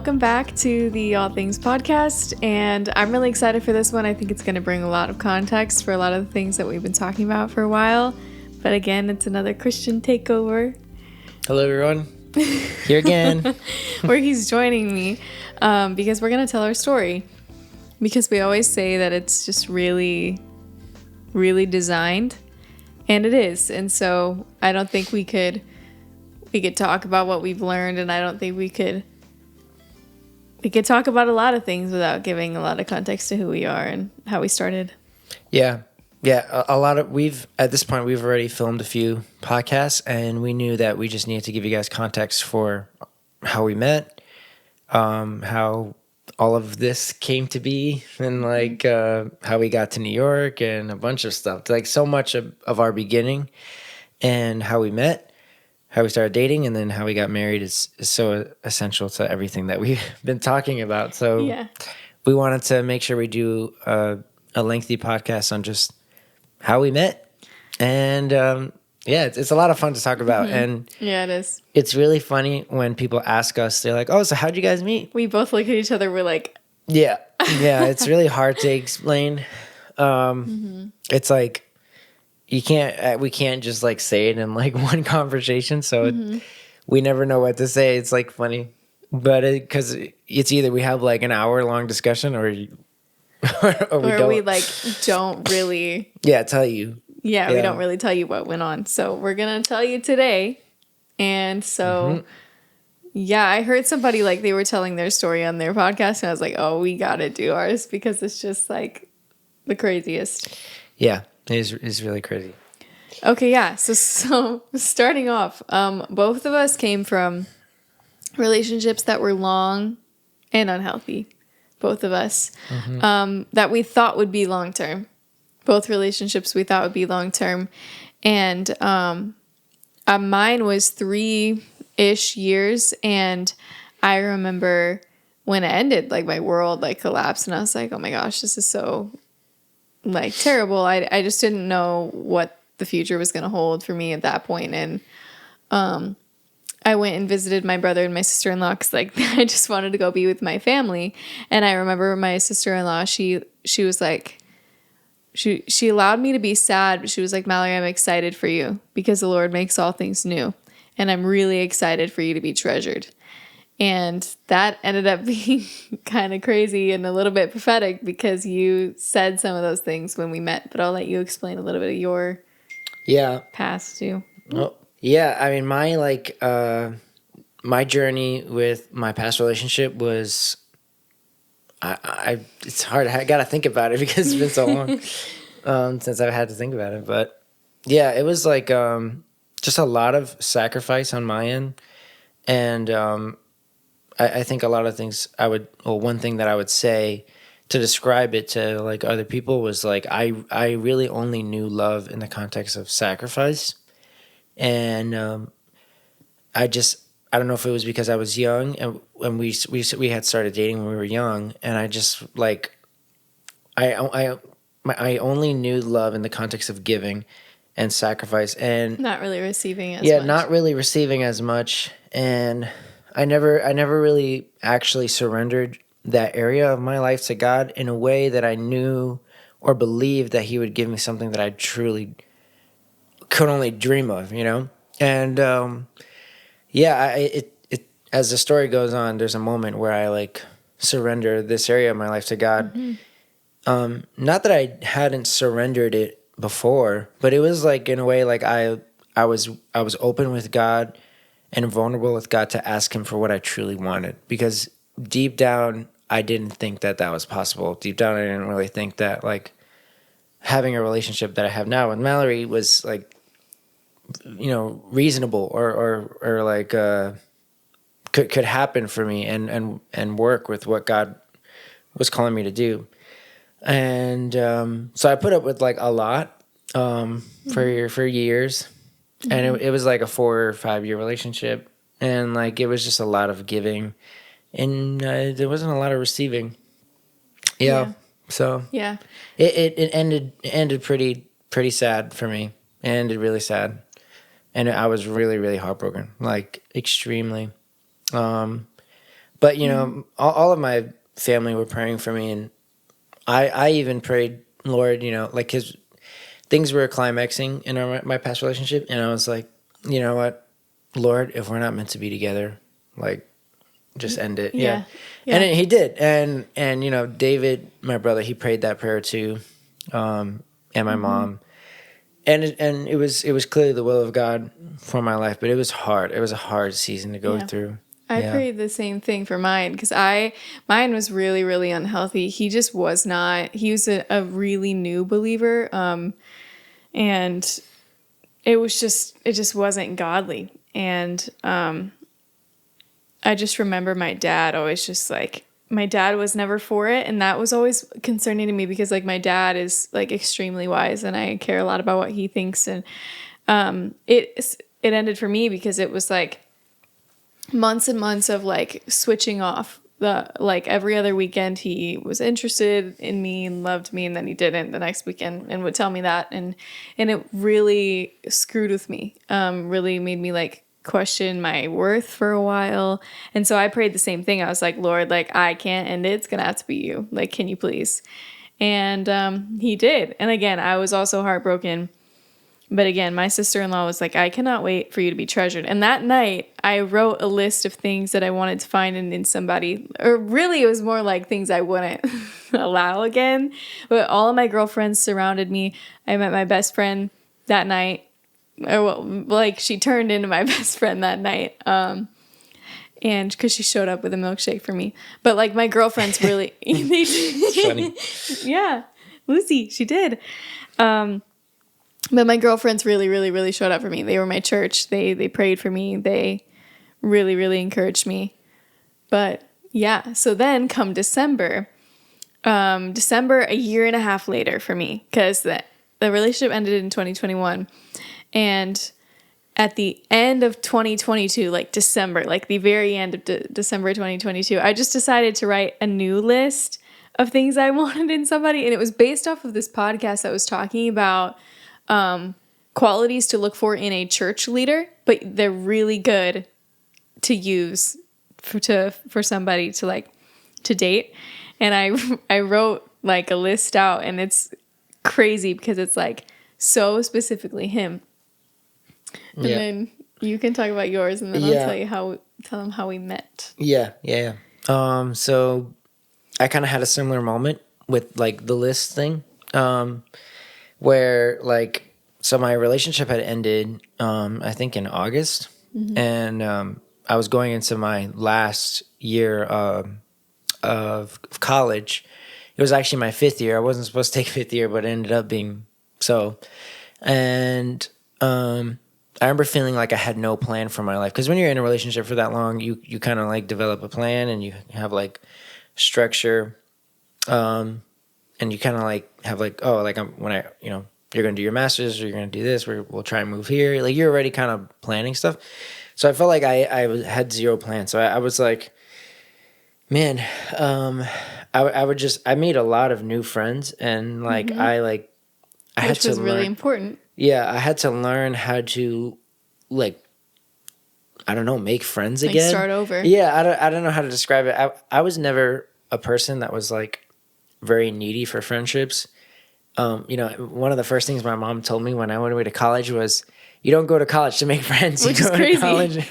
welcome back to the All Things podcast, and I'm really excited for this one. I think it's going to bring a lot of context for a lot of the things that we've been talking about for a while, but again, it's another Christian takeover. Hello, everyone. Here again. Where he's joining me, because we're going to tell our story, because we always say that it's just really, really designed, and it is, and so I don't think we could talk about what we've learned, and I don't think we could talk about a lot of things without giving a lot of context to who we are and how we started. Yeah. At this point, we've already filmed a few podcasts, and we knew that we just needed to give you guys context for how we met, how all of this came to be, and how we got to New York and a bunch of stuff. Like so much of our beginning and how we met, how we started dating, and then how we got married is so essential to everything that we've been talking about. So yeah, we wanted to make sure we do a lengthy podcast on just how we met. And it's a lot of fun to talk about. Mm-hmm. And yeah, it is. It's really funny when people ask us, they're like, oh, so how'd you guys meet? We both look at each other, we're like... Yeah, it's really hard to explain. It's like, we can't just like say it in like one conversation, so we never know what to say. It's like funny, but because it's either we have like an hour-long discussion or we don't. We like don't really tell you. Yeah, we don't really tell you what went on. So we're gonna tell you today, and so I heard somebody like they were telling their story on their podcast, and I was like, oh, we gotta do ours because it's just like the craziest. Yeah. It's really crazy. Okay, yeah. So starting off, both of us came from relationships that were long and unhealthy. Both of us. That we thought would be long term. Both relationships we thought would be long term. And mine was 3-ish years. And I remember when it ended, like my world like collapsed. And I was like, oh my gosh, this is so... like terrible. I just didn't know what the future was going to hold for me at that point. And I went and visited my brother and my sister-in-law because like I just wanted to go be with my family. And I remember my sister-in-law, she was like, she allowed me to be sad, but she was like, Mallory, I'm excited for you because the Lord makes all things new. And I'm really excited for you to be treasured. And that ended up being kind of crazy and a little bit prophetic because you said some of those things when we met. But I'll let you explain a little bit of your past too. Well, yeah, I mean, my journey with my past relationship was, it's hard. I got to think about it because it's been so long since I've had to think about it. But yeah, it was like just a lot of sacrifice on my end, and I think a lot of things one thing that I would say to describe it to like other people was like, I really only knew love in the context of sacrifice. And I don't know if it was because I was young and when we had started dating when we were young, and I just like, I only knew love in the context of giving and sacrifice and not really receiving as much. Yeah, not really receiving as much. And I never really actually surrendered that area of my life to God in a way that I knew or believed that He would give me something that I truly could only dream of, you know? And it as the story goes on, there's a moment where I like surrender this area of my life to God. Not that I hadn't surrendered it before, but it was like in a way like I was open with God and vulnerable with God to ask Him for what I truly wanted. Because deep down, I didn't think that was possible. Deep down, I didn't really think that, like, having a relationship that I have now with Mallory was, like, you know, reasonable or like, could happen for me and work with what God was calling me to do. And so I put up with, like, a lot for years. And it was like a 4 or 5 year relationship. And like, it was just a lot of giving and there wasn't a lot of receiving. Yeah. So yeah, it ended pretty sad for me. It ended really sad. And I was really, really heartbroken, like extremely. But you know, all of my family were praying for me, and I even prayed, Lord, you know, like his things were climaxing in my past relationship, and I was like, you know what, Lord, if we're not meant to be together, like just end it. Yeah. Yeah. And he did. And you know, David, my brother, he prayed that prayer too. And my mom. And it was clearly the will of God for my life, but it was hard. It was a hard season to go through. I prayed the same thing for mine because mine was really, really unhealthy. He just was not. He was a really new believer, and it just wasn't godly. And I just remember my dad always just like, my dad was never for it, and that was always concerning to me because like my dad is like extremely wise, and I care a lot about what he thinks, and it ended for me because it was like months and months of like switching off. The like every other weekend he was interested in me and loved me, and then he didn't the next weekend and would tell me that, and it really screwed with me. Really made me like question my worth for a while. And so I prayed the same thing. I was like, Lord, like I can't end it. It's gonna have to be you. Like, can you please? And he did. And again, I was also heartbroken. But again, my sister-in-law was like, I cannot wait for you to be treasured. And that night, I wrote a list of things that I wanted to find in somebody. Or really, it was more like things I wouldn't allow again. But all of my girlfriends surrounded me. I met my best friend that night. Or well, like, she turned into my best friend that night. And because she showed up with a milkshake for me. But, like, my girlfriends really... It's funny. Yeah. Lucy, she did. But my girlfriends really, really, really showed up for me. They were my church. They prayed for me. They really, really encouraged me. But yeah, so then come December, a year and a half later for me, because the relationship ended in 2021. And at the end of 2022, like December, like the very end of December 2022, I just decided to write a new list of things I wanted in somebody. And it was based off of this podcast that was talking about qualities to look for in a church leader, but they're really good to use for somebody to like to date. And I wrote like a list out, and it's crazy because it's like so specifically him. And then you can talk about yours, and then I'll tell them how we met. Yeah. So I kind of had a similar moment with like the list thing. Where like, so my relationship had ended, I think in August, and I was going into my last year of college. It was actually my fifth year. I wasn't supposed to take fifth year, but it ended up being so. And I remember feeling like I had no plan for my life, because when you're in a relationship for that long, you kind of like develop a plan, and you have like structure. And you kind of like have like, oh, like you're going to do your master's, or you're going to do this, we'll try and move here. Like you're already kind of planning stuff. So I felt like I had zero plan. So I was like, man, I made a lot of new friends, and like, Which was really important. Yeah. I had to learn how to like, I don't know, make friends again. Like start over. Yeah. I don't know how to describe it. I was never a person that was like very needy for friendships. One of the first things my mom told me when I went away to college was, you don't go to college to make friends. Which is crazy.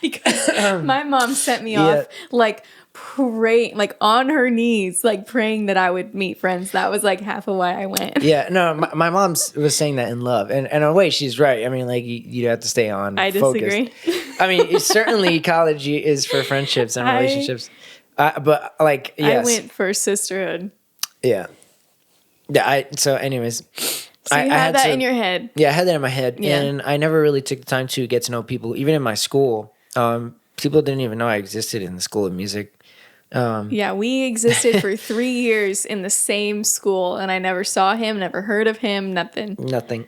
Because my mom sent me off like praying, like on her knees, like praying that I would meet friends. That was like half of why I went. Yeah, no, my mom was saying that in love, and in a way she's right. I mean, like you have to stay on. I disagree. I mean, certainly college is for friendships and relationships, but like yes. I went for sisterhood. Yeah. So anyways, so you had that in your head. Yeah, I had that in my head, and I never really took the time to get to know people, even in my school. People didn't even know I existed in the School of Music. We existed for 3 years in the same school, and I never saw him, never heard of him, nothing.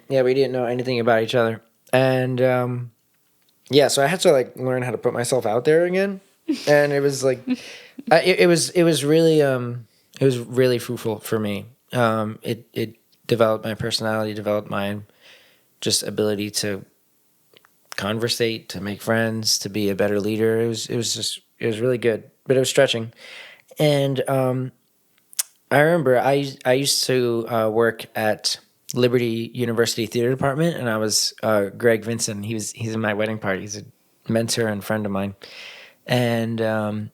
Yeah, we didn't know anything about each other, and so I had to like learn how to put myself out there again, and it was like, it was really fruitful for me. It developed my personality, developed my just ability to conversate, to make friends, to be a better leader. It was really good. but it was stretching. And I remember I used to work at Liberty University Theater Department, and I was Greg Vinson. He's in my wedding party. He's a mentor and friend of mine, and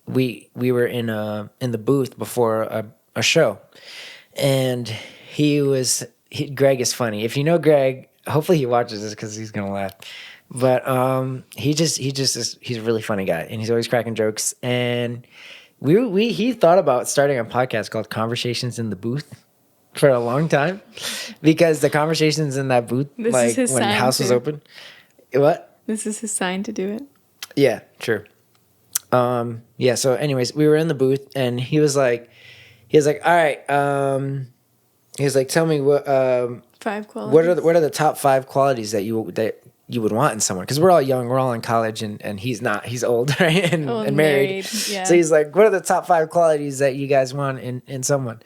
we were in the booth before a show, and Greg is funny. If you know Greg, hopefully he watches this because he's gonna laugh. But he's a really funny guy, and he's always cracking jokes. And he thought about starting a podcast called Conversations in the Booth for a long time, because the conversations in that booth, This like is his when the sign house was too. open. What? This is his sign to do it. Yeah, true. Yeah. So, anyways, we were in the booth, and he was like, all right. He was like, tell me what 5 qualities. what are the top 5 qualities that you would want in someone? Because we're all young, we're all in college, and he's not. He's old, right? And married. Yeah. So he's like, what are the top 5 qualities that you guys want in someone?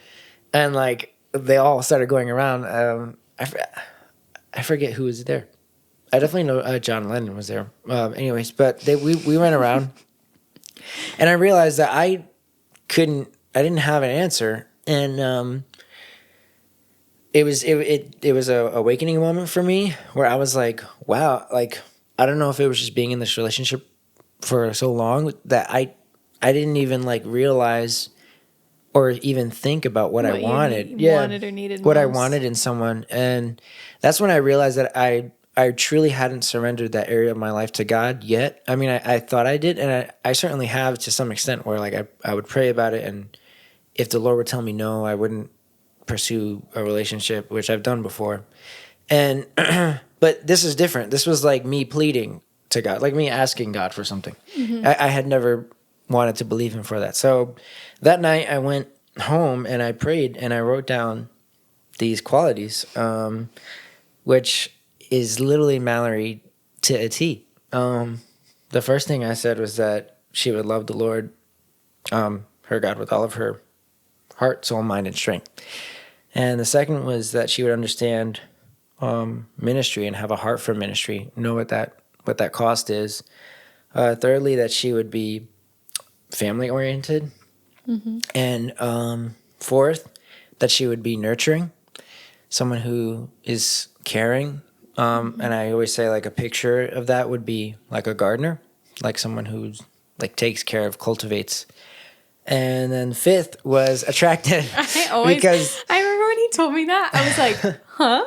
And like they all started going around. I forget who was there. I definitely know John Lennon was there. Anyways, but we went around, and I realized that I didn't have an answer, and it was a awakening moment for me where I was like, wow, like I don't know if it was just being in this relationship for so long that I didn't even like realize or even think about what I wanted. Wanted or needed what I most. wanted in someone. And that's when I realized that I truly hadn't surrendered that area of my life to God yet. I mean, I thought I did, and I certainly have to some extent, where like I would pray about it, and if the Lord would tell me no, I wouldn't pursue a relationship, which I've done before. And but this is different. This was like me pleading to God, like me asking God for something. Mm-hmm. I had never wanted to believe him for that. So that night I went home and I prayed and I wrote down these qualities, which is literally Mallory to a T. The first thing I said was that she would love the Lord, her God, with all of her heart, soul, mind, and strength. And the second was that she would understand ministry and have a heart for ministry, know what that cost is. Thirdly, that she would be family oriented. Mm-hmm. And fourth, that she would be nurturing, someone who is caring. And I always say like a picture of that would be like a gardener, like someone who's like takes care of, cultivates. And then fifth was attractive. I remember when he told me that, I was like, huh?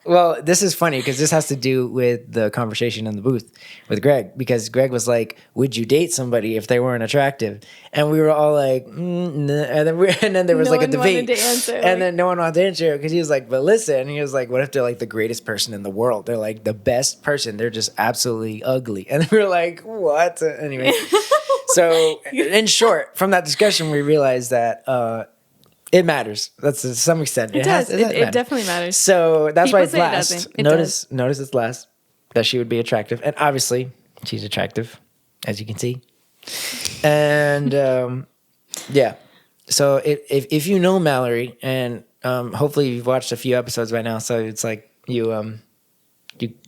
Well, this is funny because this has to do with the conversation in the booth with Greg, because Greg was like, would you date somebody if they weren't attractive? And we were all like, nah. And then there was like a debate. And then no one wanted to answer because he was like, but listen, he was like, what if they're like the greatest person in the world? They're like the best person. They're just absolutely ugly. And we were like, what? Anyway. So in short, from that discussion, we realized that it matters. That's to some extent. It does. It definitely matters. So that's People why it's say last. It doesn't. Notice it's last. That she would be attractive, and obviously she's attractive, as you can see. And yeah. So if you know Mallory, and hopefully you've watched a few episodes by now, so it's like you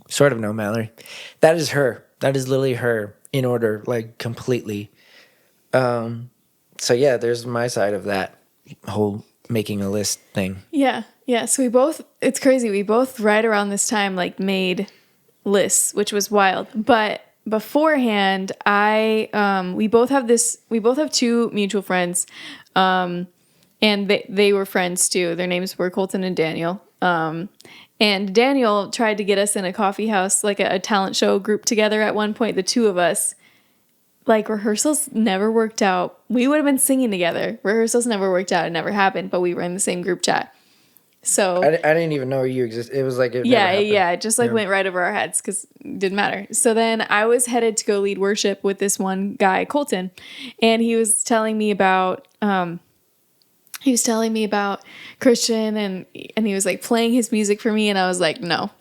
sort of know Mallory. That is her. That is literally her in order, like completely. So yeah, there's my side of that whole making a list thing. Yeah. So it's crazy. We both right around this time like made lists, which was wild. But beforehand, we both have 2 mutual friends. And they were friends too. Their names were Colton and Daniel. And Daniel tried to get us in a coffee house, like a talent show group together at one point, the 2 of us. Like, rehearsals never worked out. We would have been singing together. Rehearsals never worked out. It never happened, but we were in the same group chat. So I didn't even know you exist. It was like it never happened. It just went right over our heads because it didn't matter. So then I was headed to go lead worship with this one guy, Colton, and he was telling me about Christian, and he was like playing his music for me, and I was like, nope,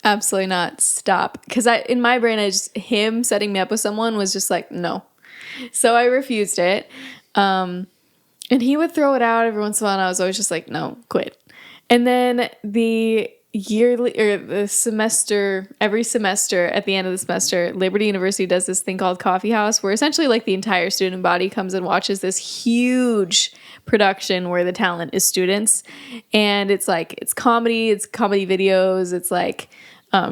absolutely not. Stop. Because in my brain, him setting me up with someone was just like, no. So I refused it. And he would throw it out every once in a while, and I was always just like, no, quit. And then yearly or the semester, every semester at the end of the semester, Liberty University does this thing called Coffee House, where essentially like the entire student body comes and watches this huge production where the talent is students. And it's comedy videos, it's like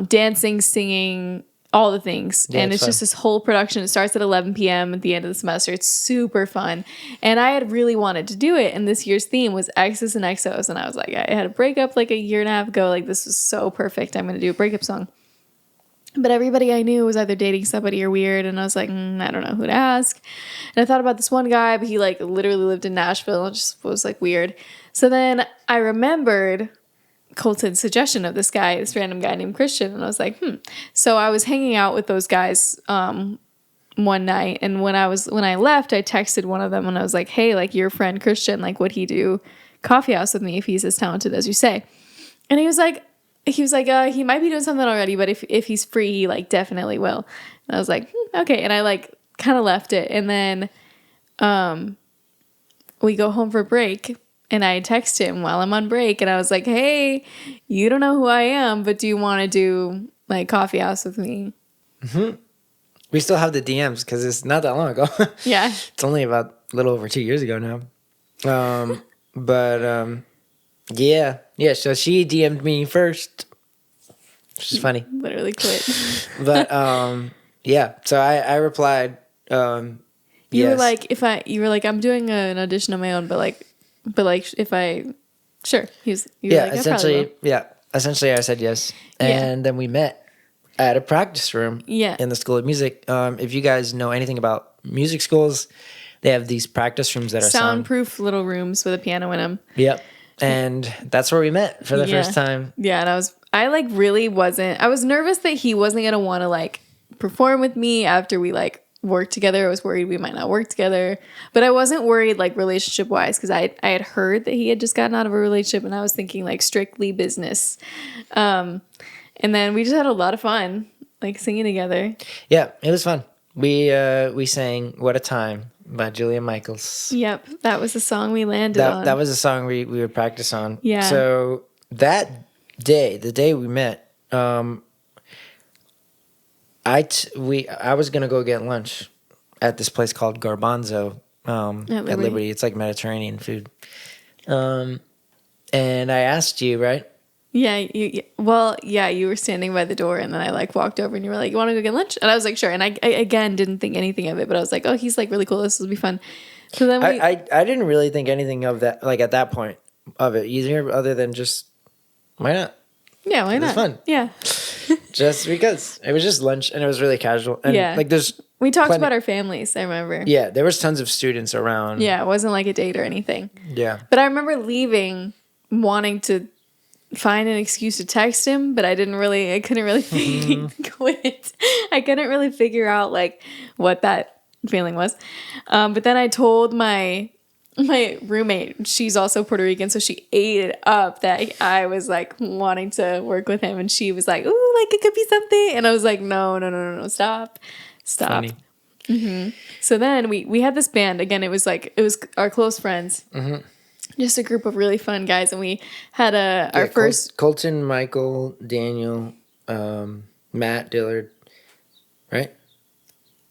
dancing, singing, all the things. Yeah, and it's just this whole production. It starts at 11 p.m. at the end of the semester. It's super fun. And I had really wanted to do it. And this year's theme was X's and XOs. And I was like, I had a breakup like a year and a half ago. Like, this was so perfect. I'm going to do a breakup song. But everybody I knew was either dating somebody or weird. And I was like, I don't know who to ask. And I thought about this one guy, but he like literally lived in Nashville. It just was like weird. So then I remembered Colton's suggestion of this random guy named Christian. And I was like, So I was hanging out with those guys one night. And when I left, I texted one of them and I was like, hey, like your friend Christian, like would he do Coffee House with me if he's as talented as you say? And he was like, he might be doing something already, but if he's free, he like definitely will. And I was like, okay. And I like kind of left it. And then we go home for break. And I text him while I'm on break. And I was like, hey, you don't know who I am, but do you want to do like Coffee House with me? Mm-hmm. We still have the DMs because it's not that long ago. Yeah. It's only about a little over 2 years ago now. Yeah. So she DM'd me first, which is funny. Literally quit. But yeah. So I replied. You yes. were like, I'm doing an audition on my own, but if I, sure. Essentially I said yes. And then we met at a practice room in the School of Music. If you guys know anything about music schools, they have these practice rooms that are soundproof little rooms with a piano in them. Yep. And that's where we met for the first time. Yeah. And I was nervous that he wasn't going to want to like perform with me after we like work together. I was worried we might not work together, but I wasn't worried like relationship wise because I had heard that he had just gotten out of a relationship and I was thinking like strictly business. And then we just had a lot of fun like singing together. Yeah, it was fun. We sang "What a Time" by Julia Michaels. Yep, that was the song we landed on. That was a song we would practice on. Yeah. So that day, the day we met, I was gonna go get lunch at this place called Garbanzo at Liberty. It's like Mediterranean food. And I asked you, right? Yeah, you were standing by the door, and then I like walked over, and you were like, "You want to go get lunch?" And I was like, "Sure." And I again didn't think anything of it, but I was like, "Oh, he's like really cool. This will be fun." So then I didn't really think anything of that, like at that point of it either, other than just why not? Yeah, why not? It was fun. Yeah. Just because it was just lunch and it was really casual. And like we talked about our families, I remember. Yeah, there was tons of students around. Yeah, it wasn't like a date or anything. Yeah. But I remember leaving wanting to find an excuse to text him, but I couldn't really quit. I couldn't really figure out like what that feeling was. But then I told my roommate, she's also Puerto Rican, so she ate it up that I was like wanting to work with him, and she was like, "Ooh, like it could be something," and I was like, "No, stop." Mm-hmm. So then we had this band again. It was our close friends, just a group of really fun guys, and we had our first Colton, Michael, Daniel, Matt Dillard, right?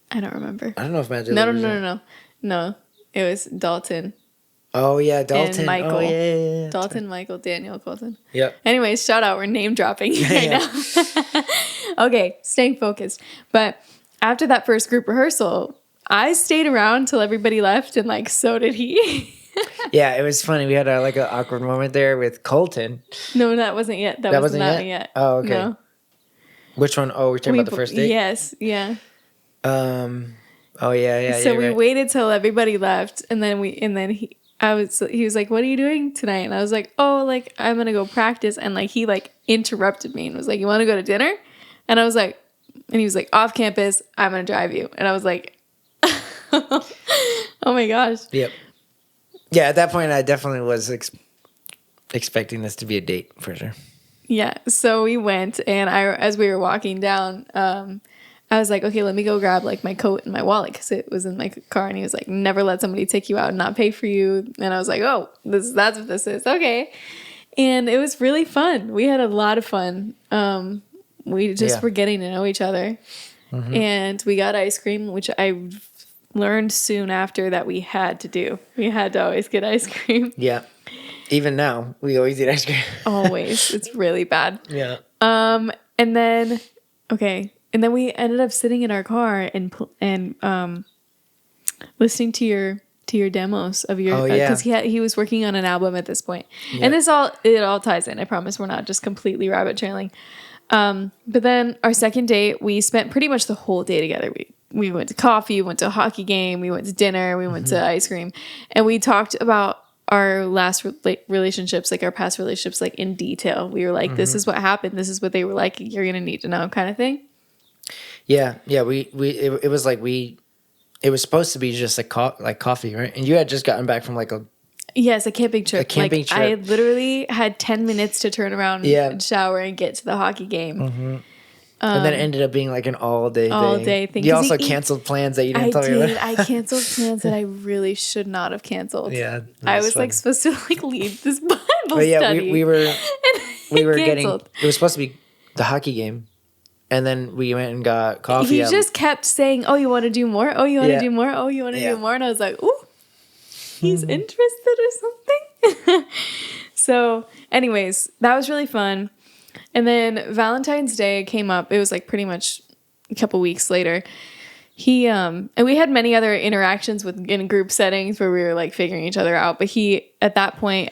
I don't remember. I don't know if Matt Dillard. No. It was Dalton. Oh, yeah, Dalton. And Michael. Oh, yeah. Dalton, Michael, Daniel, Colton. Yep. Anyways, shout out. We're name dropping right now. Okay, staying focused. But after that first group rehearsal, I stayed around till everybody left, and like so did he. Yeah, it was funny. We had an awkward moment there with Colton. No, that wasn't yet. That wasn't yet. Oh, okay. No. Which one? Oh, we're talking about the first date? Yes, yeah. Oh yeah. So we waited till everybody left, and then he was like, "What are you doing tonight?" And I was like, "Oh, like I'm gonna go practice." And like he like interrupted me and was like, "You want to go to dinner?" And I was like, and he was like, "Off campus, I'm gonna drive you." And I was like, "Oh my gosh." Yep. Yeah, at that point, I definitely was expecting this to be a date for sure. Yeah. So we went, and as we were walking down, I was like, okay, let me go grab like my coat and my wallet because it was in my car. And he was like, never let somebody take you out and not pay for you. And I was like, oh, that's what this is. Okay. And it was really fun. We had a lot of fun. We just were getting to know each other. Mm-hmm. And we got ice cream, which I learned soon after that we had to do. We had to always get ice cream. Yeah. Even now, we always eat ice cream. Always. It's really bad. Yeah. And then we ended up sitting in our car and listening to your demos of your because he was working on an album at this point. And it all ties in. I promise we're not just completely rabbit trailing. But then our second date, we spent pretty much the whole day together. We went to coffee, we went to a hockey game, we went to dinner, we went to ice cream, and we talked about our last relationships, like our past relationships, like in detail. We were like, this is what happened, this is what they were like, you're gonna need to know, kind of thing. Yeah. It was like it was supposed to be just like coffee, right? And you had just gotten back from like a camping trip. Trip. I literally had 10 minutes to turn around and shower and get to the hockey game. Mm-hmm. And then it ended up being like an all-day thing. You also canceled plans that you didn't tell me about. I canceled plans that I really should not have canceled. Yeah. I was like supposed to like leave this Bible study. we were getting, it was supposed to be the hockey game. And then we went and got coffee. He just kept saying, oh, you want to do more? Oh, you want to do more? Oh, you want to do more? And I was like, ooh, he's interested or something. So anyways, that was really fun. And then Valentine's Day came up. It was like pretty much a couple weeks later. He and we had many other interactions in group settings where we were like figuring each other out. But he, at that point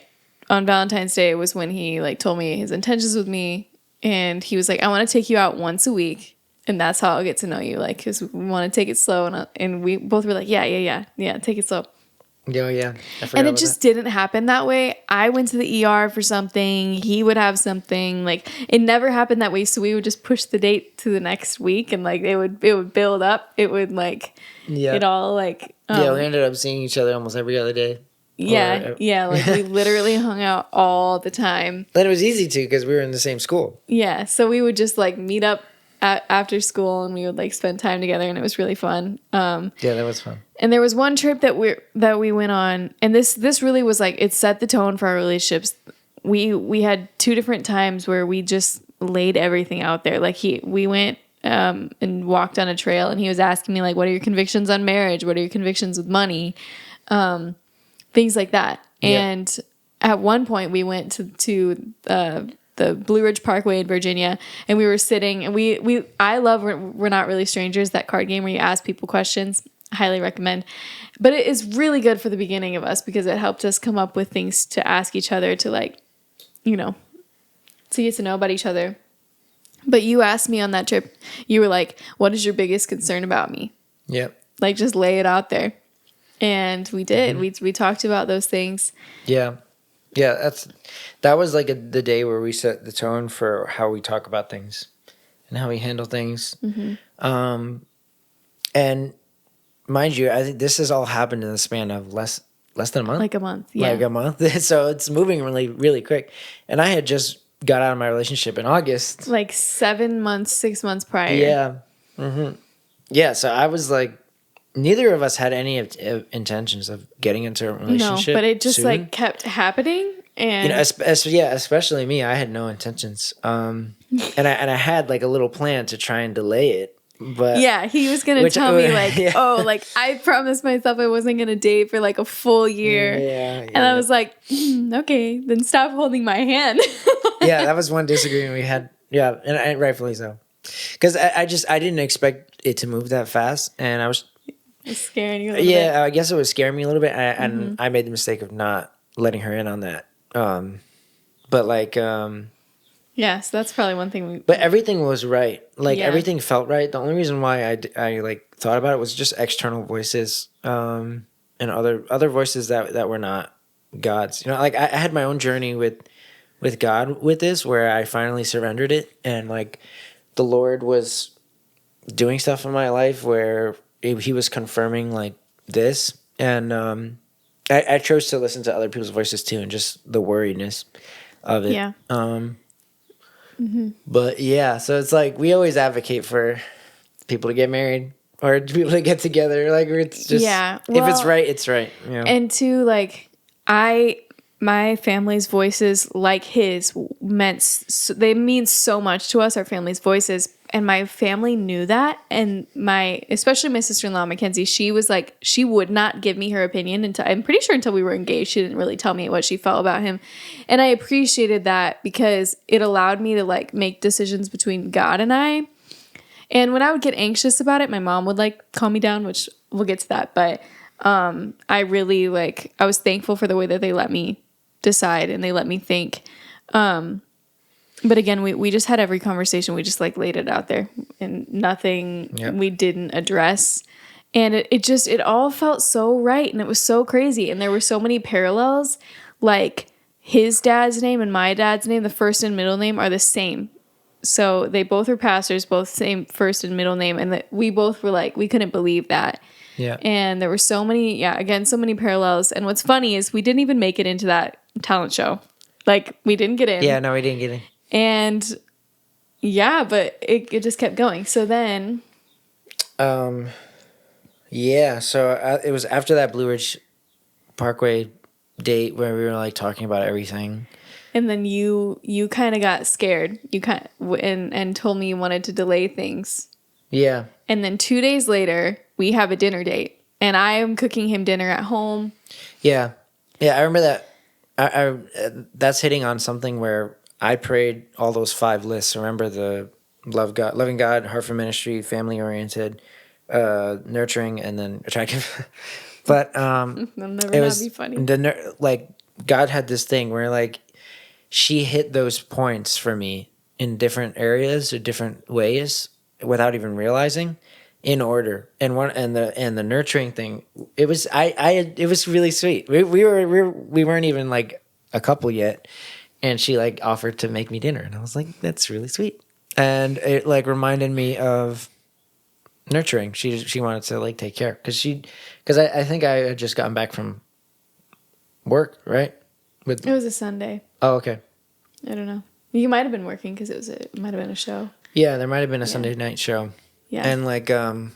on Valentine's Day, was when he like told me his intentions with me. And he was like, I want to take you out once a week. And that's how I'll get to know you. Like, because we want to take it slow. And we both were like, yeah, take it slow. Yeah. And it just didn't happen that way. I went to the ER for something. He would have something. Like, it never happened that way. So we would just push the date to the next week. And like, it would build up. It would like, it all like. We ended up seeing each other almost every other day. Yeah, like we literally hung out all the time. Then it was easy to because we were in the same school. Yeah, so we would just like meet up after school and we would like spend time together and it was really fun. Yeah, that was fun. And there was one trip that we went on, and this really was like, it set the tone for our relationships. We had two different times where we just laid everything out there. Like we went and walked on a trail and he was asking me like, what are your convictions on marriage? What are your convictions with money? Things like that. And at one point we went to the Blue Ridge Parkway in Virginia, and we were sitting, and I love We're Not Really Strangers, that card game where you ask people questions. Highly recommend. But it is really good for the beginning of us because it helped us come up with things to ask each other to like, to get to know about each other. But you asked me on that trip, you were like, what is your biggest concern about me? Yep. Like, just lay it out there. And we did. Mm-hmm. We talked about those things. Yeah. That was like the day where we set the tone for how we talk about things and how we handle things. Mm-hmm. And mind you, I think this has all happened in the span of less than a month. Like a month, yeah. Like a month. So it's moving really, really quick. And I had just got out of my relationship in August. Like 6 months prior. Yeah. Mm-hmm. Yeah, so I was like, neither of us had any intentions of getting into a relationship. No, but it just soon. like kept happening, and especially me. I had no intentions, and I had like a little plan to try and delay it. But yeah, he was gonna tell me like, like I promised myself I wasn't gonna date for like a full year. Yeah. And I was like, okay, then stop holding my hand. Yeah, that was one disagreement we had. Yeah, and rightfully so, because I didn't expect it to move that fast, and I was. It's scaring you a little bit. Yeah, I guess it was scaring me a little bit, and I made the mistake of not letting her in on that. But like, yeah, so that's probably one thing. But everything was right. Like everything felt right. The only reason why I like thought about it was just external voices, and other voices that were not God's. Like I had my own journey with God with this, where I finally surrendered it, and like the Lord was doing stuff in my life where he was confirming like this, and I chose to listen to other people's voices too, and just the worriedness of it. Yeah. But yeah, so it's like we always advocate for people to get married or people to get together. Like it's just if it's right, it's right. And to like my family's voices, like his, they mean so much to us, our family's voices. And my family knew that. And especially my sister-in-law, Mackenzie, she was like, she would not give me her opinion until, I'm pretty sure until we were engaged, she didn't really tell me what she felt about him. And I appreciated that because it allowed me to like make decisions between God and I. And when I would get anxious about it, my mom would like calm me down, which we'll get to that. But I really I was thankful for the way that they let me decide and they let me think. But again, we just had every conversation. We just like laid it out there and nothing we didn't address. And it all felt so right. And it was so crazy. And there were so many parallels. Like his dad's name and my dad's name, the first and middle name are the same. So they both were pastors, both same first and middle name. And we both were like, we couldn't believe that. Yeah. And there were so many, so many parallels. And what's funny is we didn't even make it into that talent show. Like we didn't get in. Yeah, no, we didn't get in. And but it just kept going. So then. So it was after that Blue Ridge Parkway date where we were like talking about everything. And then you kind of got scared. You and told me you wanted to delay things. Yeah. And then 2 days later, we have a dinner date. And I am cooking him dinner at home. Yeah. Yeah, I remember that. That's hitting on something where I prayed all those 5 lists. Remember the loving God, heart for ministry, family-oriented, nurturing, and then attractive. But That'll never not be funny. God had this thing where like she hit those points for me in different areas or different ways without even realizing, in order. And the nurturing thing, it was it was really sweet. We weren't even like a couple yet, and she like offered to make me dinner, and I was like, that's really sweet. And it like reminded me of nurturing. She wanted to like take care because I think I had just gotten back from work, right? It was a Sunday. Oh, okay. I don't know. You might have been working because it might have been a show. Yeah, there might have been a Sunday night show. Yeah. And like I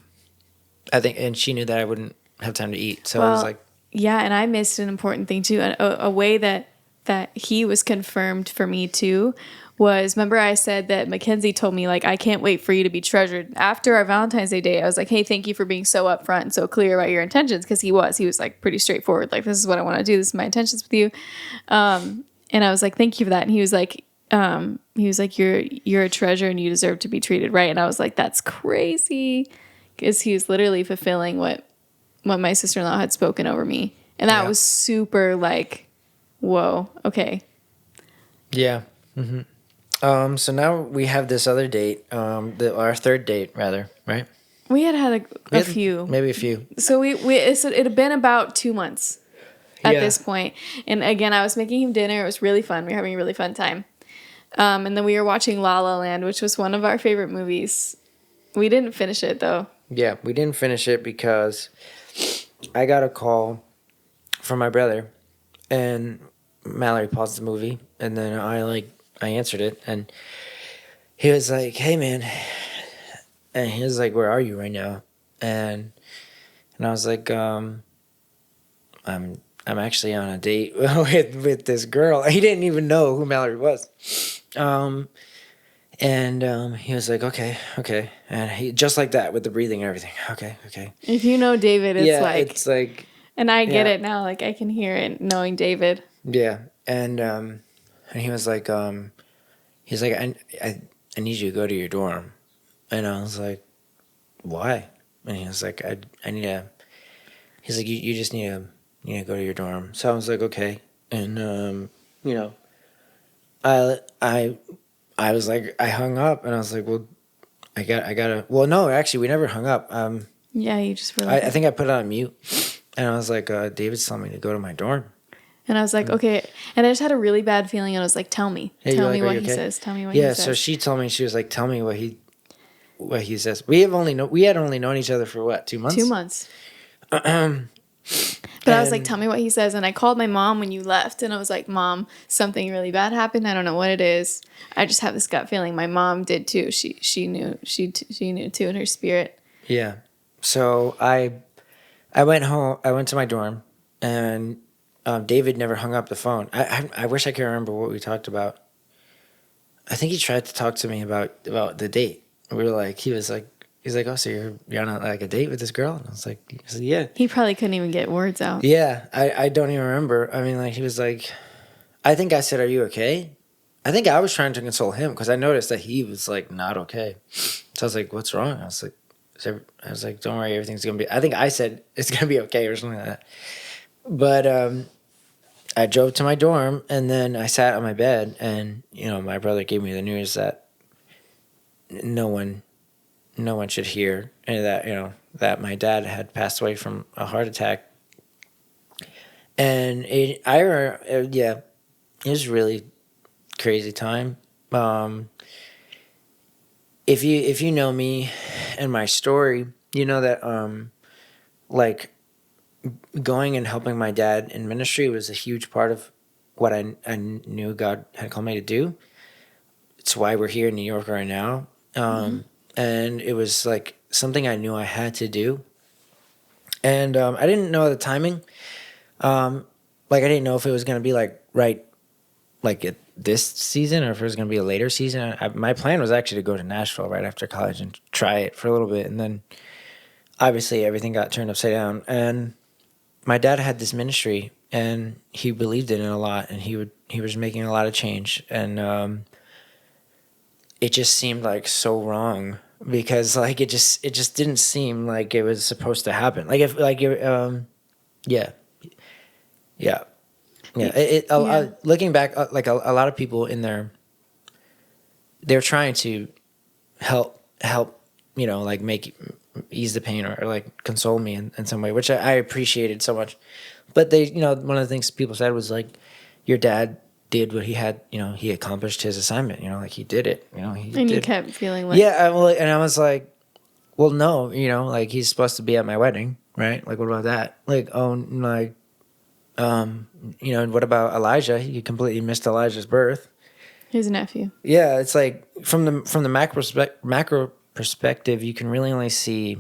think, and she knew that I wouldn't have time to eat, so I was like, yeah. And I missed an important thing too. A way that he was confirmed for me too was, remember I said that Mackenzie told me like, I can't wait for you to be treasured. After our Valentine's Day date, I was like, hey, thank you for being so upfront and so clear about your intentions, because he was like pretty straightforward, like, this is what I want to do, this is my intentions with you. And I was like, thank you for that. And he was like, you're a treasure and you deserve to be treated right. And I was like, that's crazy, because he was literally fulfilling what my sister-in-law had spoken over me. And that was super like, whoa, okay. Yeah. Mm-hmm. So now we have this other date, our third date rather, right? We had a few. Maybe a few. So it had been about 2 months at this point. And again, I was making him dinner. It was really fun. We were having a really fun time. And then we were watching La La Land, which was one of our favorite movies. We didn't finish it though. Yeah, we didn't finish it because I got a call from my brother, and Mallory paused the movie, and then I answered it, and he was like, "Hey, man," and he was like, "Where are you right now?" And I was like, "I'm actually on a date with this girl." He didn't even know who Mallory was. And he was like, okay. And he, just like that, with the breathing and everything. Okay. If you know David, it's like, and I get it now. Like I can hear it knowing David. Yeah. And he was like, he's like, I need you to go to your dorm. And I was like, why? And he was like, I need to, he's like, you just need to go to your dorm. So I was like, okay. And, I was like, I hung up, and I was like, well, I gotta. Well, no, actually, we never hung up. Yeah, you just realized. I think I put it on mute, and I was like, David's telling me to go to my dorm. And I was like, okay. And I just had a really bad feeling, and I was like, tell me what he says. Tell me what he says. Yeah, so she told me, she was like, tell me what he says. We had only known each other for what, 2 months? 2 months. But I was like, tell me what he says. And I called my mom when you left, and I was like, Mom, something really bad happened. I don't know what it is. I just have this gut feeling. My mom did too. She knew too in her spirit. Yeah. So I went home. I went to my dorm, and David never hung up the phone. I wish I could remember what we talked about. I think he tried to talk to me about the date. We were like, he's like, oh, so you're on like a date with this girl? And I was like, yeah. He probably couldn't even get words out. Yeah, I don't even remember. I mean, like, he was like, I think I said, are you okay? I think I was trying to console him because I noticed that he was like not okay. So I was like, what's wrong? I was like, don't worry, everything's gonna be. I think I said it's gonna be okay or something like that. But I drove to my dorm and then I sat on my bed and my brother gave me the news that no one should hear, and that that my dad had passed away from a heart attack. And it was really crazy time. If you know me and my story, you know that like going and helping my dad in ministry was a huge part of what I knew God had called me to do. It's why we're here in New York right now. And it was like something I knew I had to do. And I didn't know the timing. Like I didn't know if it was going to be like this season or if it was going to be a later season. My plan was actually to go to Nashville right after college and try it for a little bit. And then obviously everything got turned upside down. And my dad had this ministry and he believed in it a lot, and he was making a lot of change. And it just seemed like so wrong because like it just didn't seem like it was supposed to happen. Like if like yeah. Looking back, like a lot of people in there, they're trying to help, like ease the pain or like console me in some way, which I appreciated so much. But they, one of the things people said was like, your dad did what he had, he accomplished his assignment, like he did it, You kept feeling like, and I was like, well, no, like he's supposed to be at my wedding, right? Like, what about that? Like, what about Elijah? You completely missed Elijah's birth. His nephew. Yeah, it's like from the macro perspective, you can really only see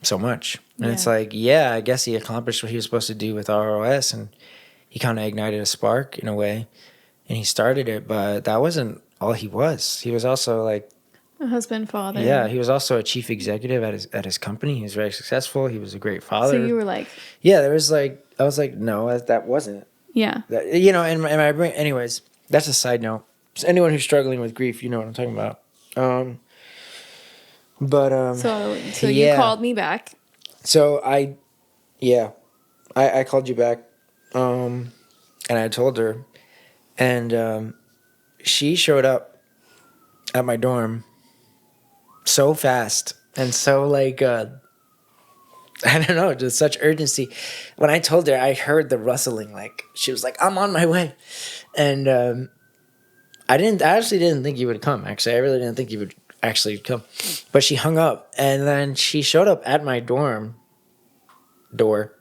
so much. And it's like, yeah, I guess he accomplished what he was supposed to do with ROS, and he kind of ignited a spark in a way, and he started it, but that wasn't all he was. He was also like a husband, father. Yeah, he was also a chief executive at his company. He was very successful. He was a great father. So you were like, yeah, I was like, no, that wasn't. Yeah. That, and my brain. Anyways, that's a side note. So anyone who's struggling with grief, you know what I'm talking about. So you called me back. So I called you back, and I told her, and she showed up at my dorm so fast and so like I don't know, just such urgency. When I told her, I heard the rustling. Like she was like, "I'm on my way," and I actually didn't think you would come. Actually, I really didn't think you would actually come. But she hung up, and then she showed up at my dorm door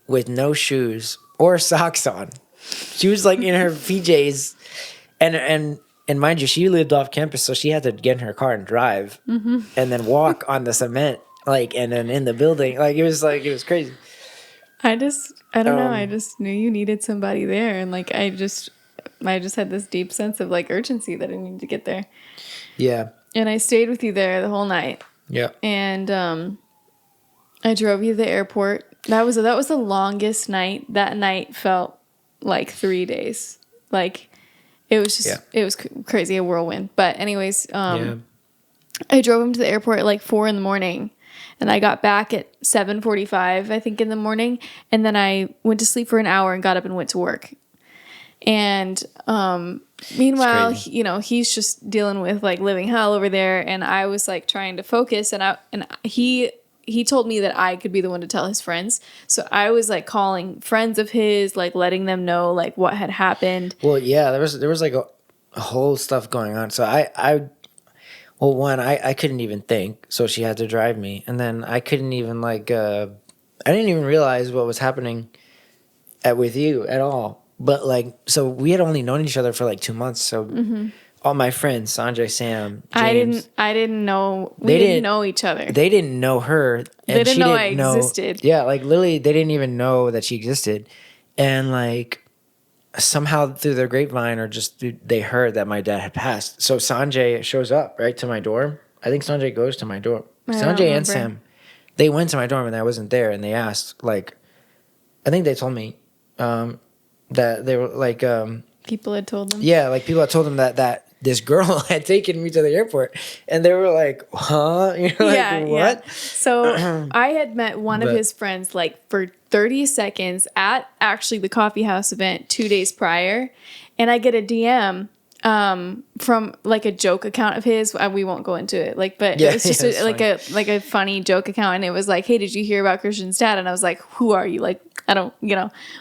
with no shoes or socks on. She was like in her PJs, and mind you, she lived off campus, so she had to get in her car and drive, and then walk on the cement, like, and then in the building, it was crazy. I don't know. I just knew you needed somebody there, and like I just had this deep sense of like urgency that I needed to get there. Yeah. And I stayed with you there the whole night. Yeah. And I drove you to the airport. That was the longest night. That night felt like 3 days. Like it was just it was crazy, a whirlwind. But anyways, I drove him to the airport at like 4 a.m. and I got back at 7:45, I think, in the morning. And then I went to sleep for an hour and got up and went to work. And meanwhile, he's just dealing with like living hell over there, and I was like trying to focus, and he told me that I could be the one to tell his friends. So I was like calling friends of his, like letting them know like what had happened. Well, yeah, there was like a whole stuff going on. So I couldn't even think, so she had to drive me, and then I couldn't even I didn't even realize what was happening with you at all. But like, so we had only known each other for like 2 months. So all my friends, Sanjay, Sam, James, I didn't know. We didn't know each other. They didn't know her. And they didn't know I existed. Yeah, like literally, they didn't even know that she existed. And like somehow through their grapevine or just they heard that my dad had passed. So Sanjay shows up right to my dorm. I think Sanjay goes to my dorm. Sanjay and Sam, they went to my dorm and I wasn't there, and they asked, like, I think they told me that they were like people had told them. Yeah, like people had told them that this girl had taken me to the airport, and they were like, "Huh?" You know, like, what? Yeah. So I had met one of his friends like for 30 seconds at actually the coffee house event 2 days prior, and I get a DM from like a joke account of his. We won't go into it, like, but it was just like a funny joke account, and it was like, "Hey, did you hear about Christian's dad?" And I was like, "Who are you?" Like, I don't,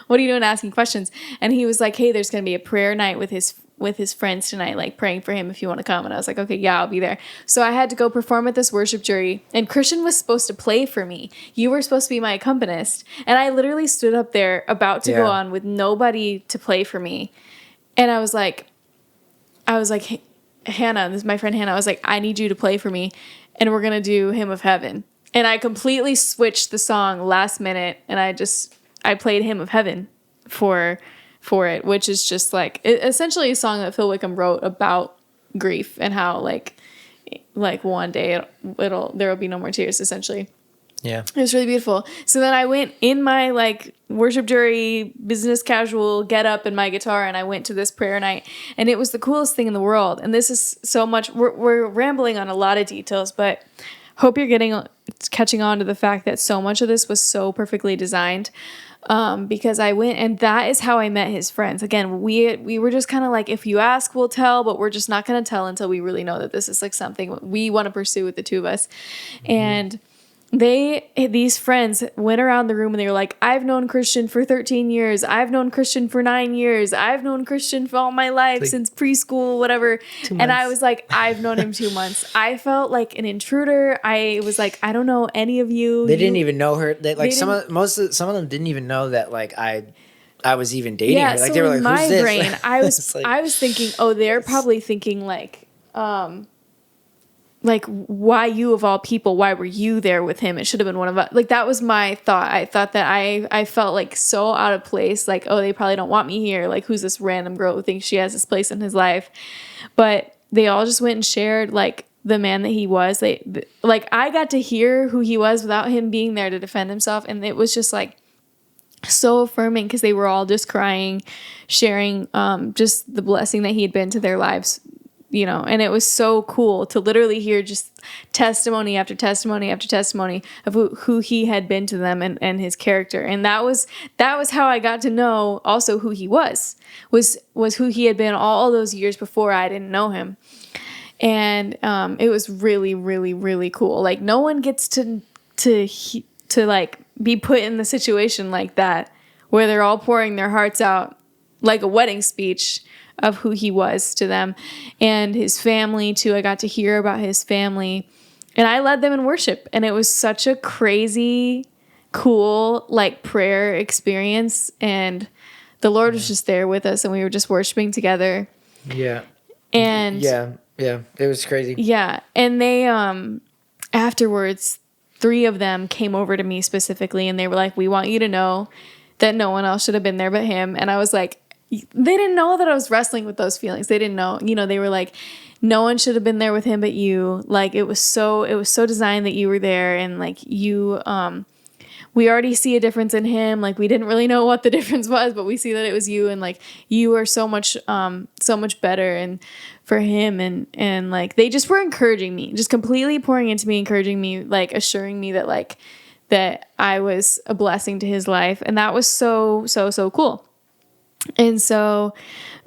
what are you doing asking questions? And he was like, "Hey, there's gonna be a prayer night with his friends tonight, like praying for him if you want to come." And I was like, "Okay, yeah, I'll be there." So I had to go perform at this worship jury, and Christian was supposed to play for me. You were supposed to be my accompanist, and I literally stood up there about to go on with nobody to play for me, and I was like, Hannah, this is my friend Hannah. I was like, "I need you to play for me, and we're gonna do Hymn of Heaven." And I completely switched the song last minute, and I played Hymn of Heaven for it, which is just like essentially a song that Phil Wickham wrote about grief and how like one day there will be no more tears, essentially. Yeah. It was really beautiful. So then I went in my like worship jury business casual get up and my guitar, and I went to this prayer night, and it was the coolest thing in the world. And this is so much, we're rambling on a lot of details, but hope you're catching on to the fact that so much of this was so perfectly designed. Because I went, and that is how I met his friends. Again, we were just kind of like, if you ask, we'll tell, but we're just not going to tell until we really know that this is like something we want to pursue with the two of us. Mm-hmm. And these friends went around the room and they were like, "I've known Christian for 13 years. I've known Christian for 9 years. I've known Christian for all my life, like, since preschool, whatever." And I was like, "I've known him 2 months." I felt like an intruder. I was like, "I don't know any of you." They didn't even know her. Some of them didn't even know that like I was even dating her. Like, so they were like, in my "Who's this?" brain, I was thinking, oh, they're probably thinking like, why you of all people, why were you there with him? It should have been one of us. Like, that was my thought. I thought that I felt like so out of place. Like, oh, they probably don't want me here. Like, who's this random girl who thinks she has this place in his life? But they all just went and shared like the man that he was. Like, I got to hear who he was without him being there to defend himself. And it was just like so affirming, because they were all just crying, sharing just the blessing that he had been to their lives. And it was so cool to literally hear just testimony after testimony after testimony of who he had been to them and his character. And that was how I got to know also who he was who he had been all those years before I didn't know him. And it was really, really, really cool. Like, no one gets to like be put in the situation like that, where they're all pouring their hearts out like a wedding speech of who he was to them, and his family too. I got to hear about his family, and I led them in worship, and it was such a crazy, cool, like, prayer experience, and the Lord was just there with us, and we were just worshiping together. Yeah. And yeah, it was crazy. Yeah, and they afterwards, 3 of them came over to me specifically, and they were like, "We want you to know that no one else should have been there but him." And I was like, they didn't know that I was wrestling with those feelings. They didn't know, they were like, "No one should have been there with him but you." Like, it was so designed that you were there, and like you, we already see a difference in him. Like, we didn't really know what the difference was, but we see that it was you, and like you are so much better and for him, and like they just were encouraging me, just completely pouring into me, encouraging me, like assuring me that I was a blessing to his life, and that was so cool. And so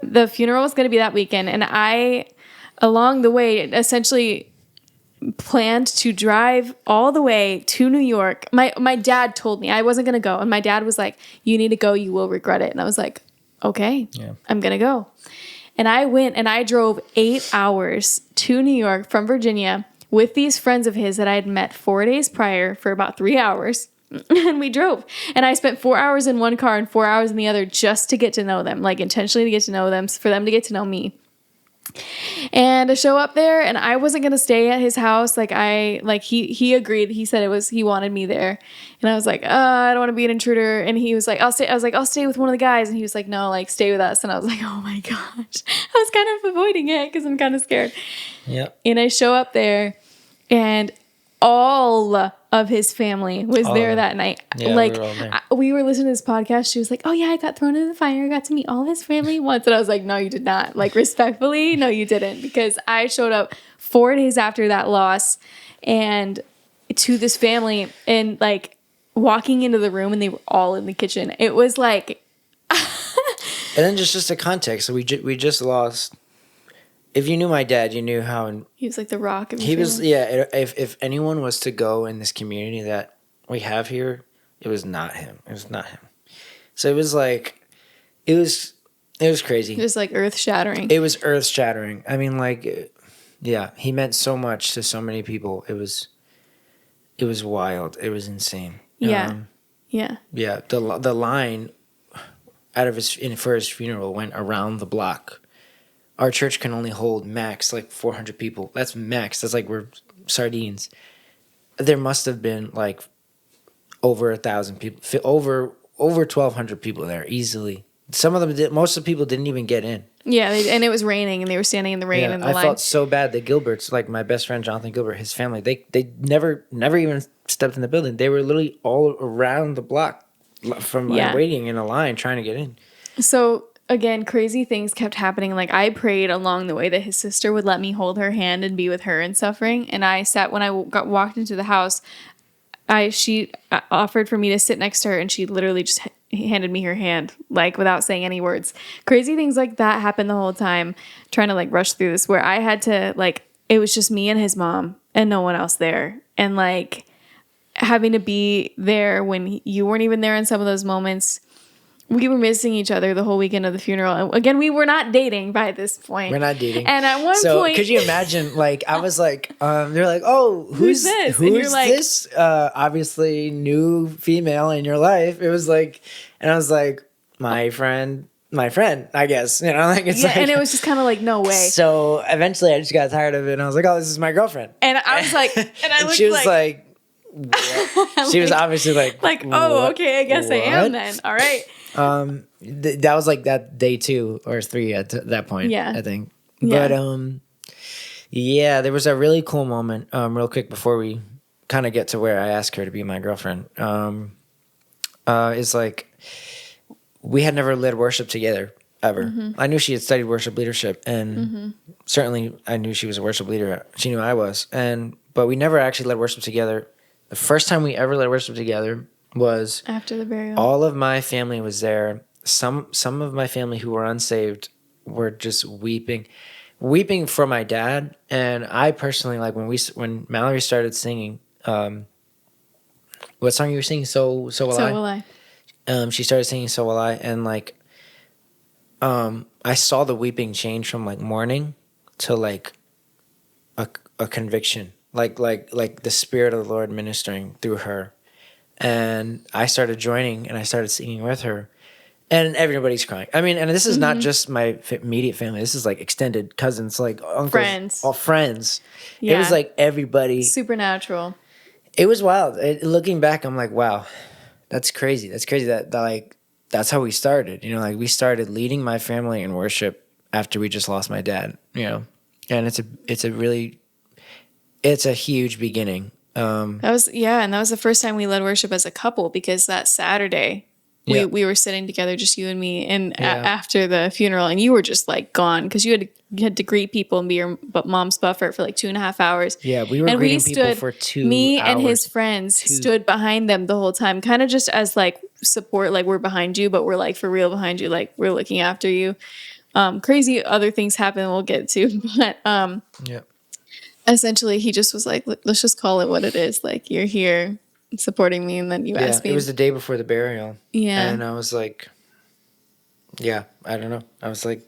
the funeral was going to be that weekend, and I, along the way, essentially planned to drive all the way to New York. My dad told me I wasn't going to go, and my dad was like, "You need to go, you will regret it." And I was like, "Okay, yeah, I'm going to go." And I went, and I drove 8 hours to New York from Virginia with these friends of his that I had met 4 days prior for about 3 hours. And we drove, and I spent 4 hours in one car and 4 hours in the other just to get to know them, like intentionally to get to know them, for them to get to know me. And I show up there, and I wasn't gonna stay at his house. He agreed. He said he wanted me there, and I was like, I don't want to be an intruder. And he was like, I'll stay. I was like, I'll stay with one of the guys, and he was like, no, like stay with us. And I was like, oh my gosh, I was kind of avoiding it because I'm kind of scared. Yeah. And I show up there, and all of his family was there that night. Yeah, like we were all there. We were listening to this podcast. She was like, oh yeah, I got thrown in the fire. I got to meet all of his family once. And I was like, no, you did not. Like, respectfully, no, you didn't. Because I showed up 4 days after that loss and to this family, and like walking into the room, and they were all in the kitchen. It was like, and then just a context. So we just lost. If you knew my dad, you knew how he was like the rock of your he was. family. Yeah, if anyone was to go in this community that we have here, it was not him. It was not him. So it was like, it was crazy. It was like earth shattering. It was earth shattering. I mean, like, yeah, he meant so much to so many people. It was wild. It was insane. Yeah. Yeah. Yeah. The line out of for his funeral went around the block. Our church can only hold max like 400 people. That's max. That's like we're sardines. There must have been like over 1,000 people, over 1,200 people there easily. Some of them did. Most of the people didn't even get in. Yeah, and it was raining, and they were standing in the rain in the line. I felt so bad. The Gilberts, like my best friend Jonathan Gilbert, his family, they never even stepped in the building. They were literally all around the block from waiting in a line trying to get in. So again, crazy things kept happening. Like, I prayed along the way that his sister would let me hold her hand and be with her in suffering. And I sat, when I walked into the house, she offered for me to sit next to her, and she literally just handed me her hand, like without saying any words. Crazy things like that happened the whole time, trying to like rush through this, where I had to, like, it was just me and his mom and no one else there. And like having to be there when you weren't even there in some of those moments. We were missing each other the whole weekend of the funeral. And again, we were not dating by this point. We're not dating. And at one point, could you imagine? Like, I was like, they're like, "Oh, who's this?" Who's and you're like, this? Obviously, new female in your life." It was like, and I was like, "My friend, I guess." You know, like it's like, and it was just kind of like, no way. So eventually, I just got tired of it, and I was like, "Oh, this is my girlfriend." And I was like, and I looked she was like she was obviously like, oh, okay, I guess I am then. All right. That was like that day 2 or 3 at that point. Yeah, I think. Yeah. But yeah, there was a really cool moment. Real quick before we kind of get to where I asked her to be my girlfriend. Is like we had never led worship together ever. Mm-hmm. I knew she had studied worship leadership, and certainly I knew she was a worship leader. She knew I was, but we never actually led worship together. The first time we ever led worship together was after the burial. All of my family was there. Some of my family who were unsaved were just weeping for my dad. And I personally, like, when Mallory started singing, what song you were singing? So will I. She started singing "So Will I," and like, I saw the weeping change from like mourning to like a conviction, like the Spirit of the Lord ministering through her. And I started joining, and I started singing with her, and everybody's crying. I mean, and this is not just my immediate family. This is like extended cousins, like uncles, friends, all friends. Yeah. It was like everybody. Supernatural. It was wild. Looking back, I'm like, wow, that's crazy. That's crazy that like that's how we started. You know, like we started leading my family in worship after we just lost my dad. You know, and it's a huge beginning. And that was the first time we led worship as a couple, because that Saturday we were sitting together, just you and me, and after the funeral, and you were just like gone because you had to greet people and be your mom's buffer for like 2.5 hours. Yeah, we were greeting people for 2 me hours. And his friends stood behind them the whole time, kind of just as like support, like we're behind you, but we're like for real behind you, like we're looking after you. Crazy other things happen we'll get to, but essentially, he just was like, let's just call it what it is. Like, you're here supporting me, and then you asked me. It was the day before the burial. Yeah. And I was like, I don't know. I was like,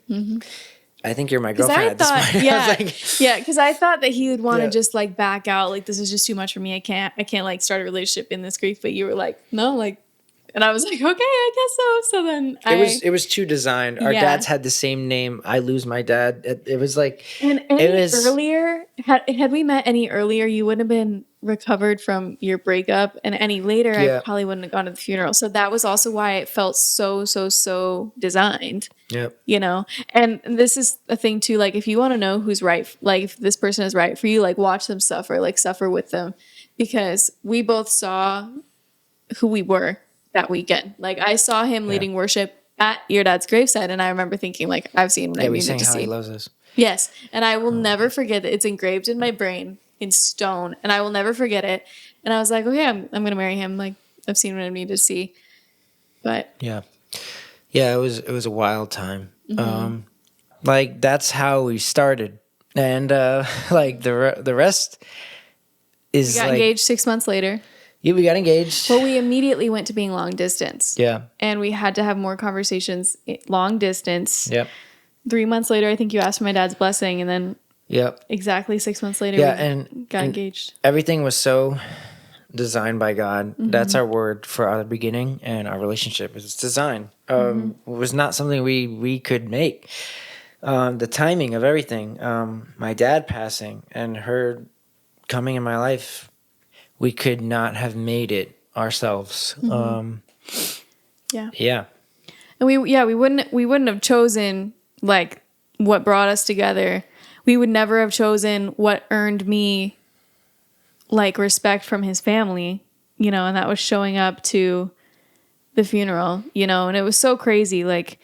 I think you're my girlfriend at this point. Yeah, because I thought that he would want to just like back out. Like, this is just too much for me. I can't like start a relationship in this grief. But you were like, no, like, And I was like, okay, I guess so. So then it was too designed. Our dads had the same name. I lose my dad. It was like, and earlier, had we met any earlier, you wouldn't have been recovered from your breakup, and any later, I probably wouldn't have gone to the funeral. So that was also why it felt so designed. Yep. You know, and this is a thing too. Like, if you want to know who's right, like if this person is right for you, like watch them suffer, like suffer with them, because we both saw who we were that weekend. Like, I saw him leading worship at your dad's graveside, and I remember thinking, like, I've seen what I needed to see. He loves us. Yes, and I will never forget that. It's engraved in my brain in stone, and I will never forget it. And I was like, okay, I'm gonna marry him. Like, I've seen what I need to see. But yeah, it was a wild time. Like, that's how we started, and like the rest is, we got engaged 6 months later. Yeah, we got engaged. Well, we immediately went to being long distance. Yeah. And we had to have more conversations long distance. Yep. 3 months later, I think you asked for my dad's blessing, and then exactly 6 months later, we got engaged. Everything was so designed by God. That's our word for our beginning, and our relationship is design. It was not something we could make. The timing of everything, my dad passing and her coming in my life, we could not have made it ourselves. Yeah. And we wouldn't have chosen like what brought us together. We would never have chosen what earned me like respect from his family, you know, and that was showing up to the funeral, you know, and it was so crazy, like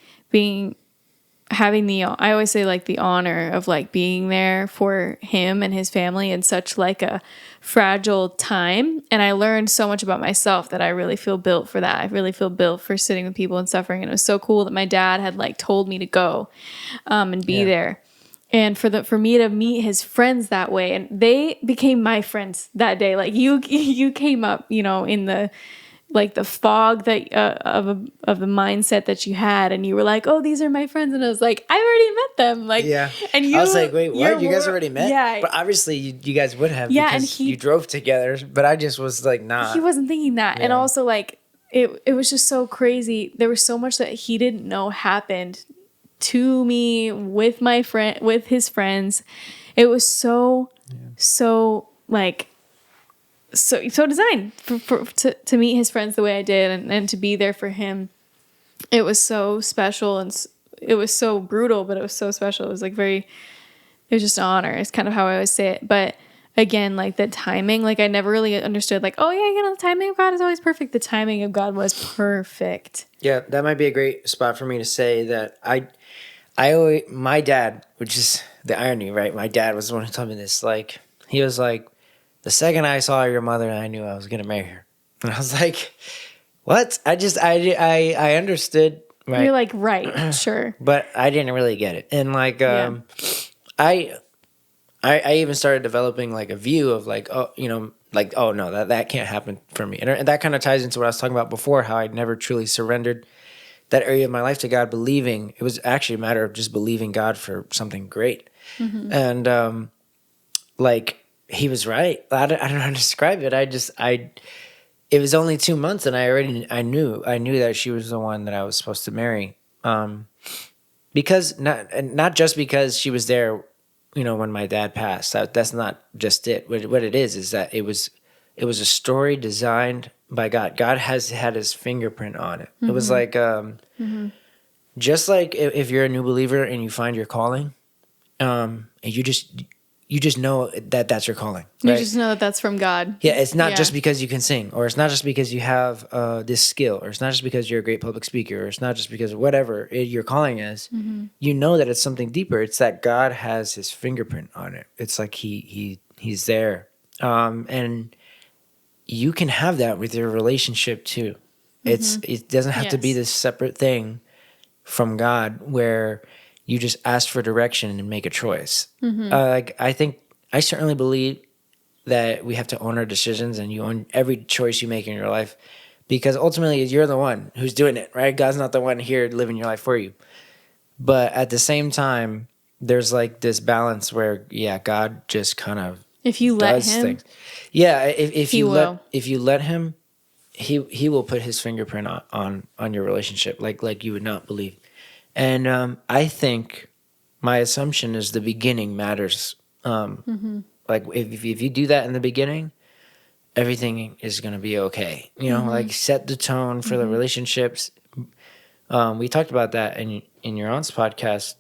I always say like the honor of like being there for him and his family in such like a fragile time. And I learned so much about myself that I really feel built for that. I really feel built for sitting with people and suffering. And it was so cool that my dad had like told me to go and be there. And for me to meet his friends that way, and they became my friends that day. Like you came up, you know, in the like the fog that of the mindset that you had, and you were like, "Oh, these are my friends," and I was like, "I already met them." Like, and I was like, "Wait, what? You guys already met?" Yeah, but obviously you guys would have, because you drove together. But I just was like, "Nah." He wasn't thinking that, and also like it was just so crazy. There was so much that he didn't know happened to me with his friends. It was so like. So designed to meet his friends the way I did, and to be there for him. It was so special, and it was so brutal, but it was so special. It was like it was just an honor. It's kind of how I always say it. But again, like the timing, like I never really understood like, oh yeah, you know, the timing of God is always perfect. The timing of God was perfect. Yeah, that might be a great spot for me to say that my dad, which is the irony, right? My dad was the one who told me this. Like, he was like, the second I saw your mother, I knew I was going to marry her. And I was like, what? I understood. Right? You're like, right, sure. But I didn't really get it. And like, I even started developing like a view of like, oh, you know, like, oh no, that can't happen for me. And that kind of ties into what I was talking about before, how I'd never truly surrendered that area of my life to God, believing it was actually a matter of just believing God for something great. And like, he was right. I don't know how to describe it. It was only 2 months, and I knew that she was the one that I was supposed to marry. Because not just because she was there, you know, when my dad passed. That's not just it. What it is that it was a story designed by God. God has had his fingerprint on it. It was like just like if you're a new believer and you find your calling, and you just know that that's your calling. Right? You just know that that's from God. Yeah, it's not just because you can sing, or it's not just because you have this skill, or it's not just because you're a great public speaker, or it's not just because whatever your calling is. You know that it's something deeper. It's that God has his fingerprint on it. It's like he's there. And you can have that with your relationship too. It doesn't have to be this separate thing from God where you just ask for direction and make a choice. Like I certainly believe that we have to own our decisions, and you own every choice you make in your life, because ultimately you're the one who's doing it, right? God's not the one here living your life for you. But at the same time, there's like this balance where, God just kind of if you let him, things. Yeah, if you let him, he will put his fingerprint on your relationship like you would not believe. And I think my assumption is the beginning matters. Like if you do that in the beginning, everything is going to be okay. You know, like set the tone for the relationships. We talked about that in your aunt's podcast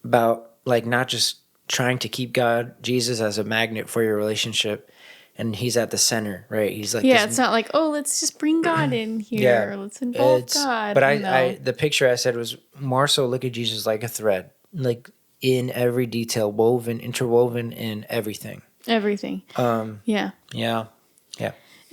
about like not just trying to keep Jesus as a magnet for your relationship, and he's at the center, right? He's like, yeah, it's not like, oh, let's just bring God in here. Let's involve God. But I the picture I said was more so look at Jesus like a thread, like in every detail, interwoven in everything. Everything. Yeah. Yeah.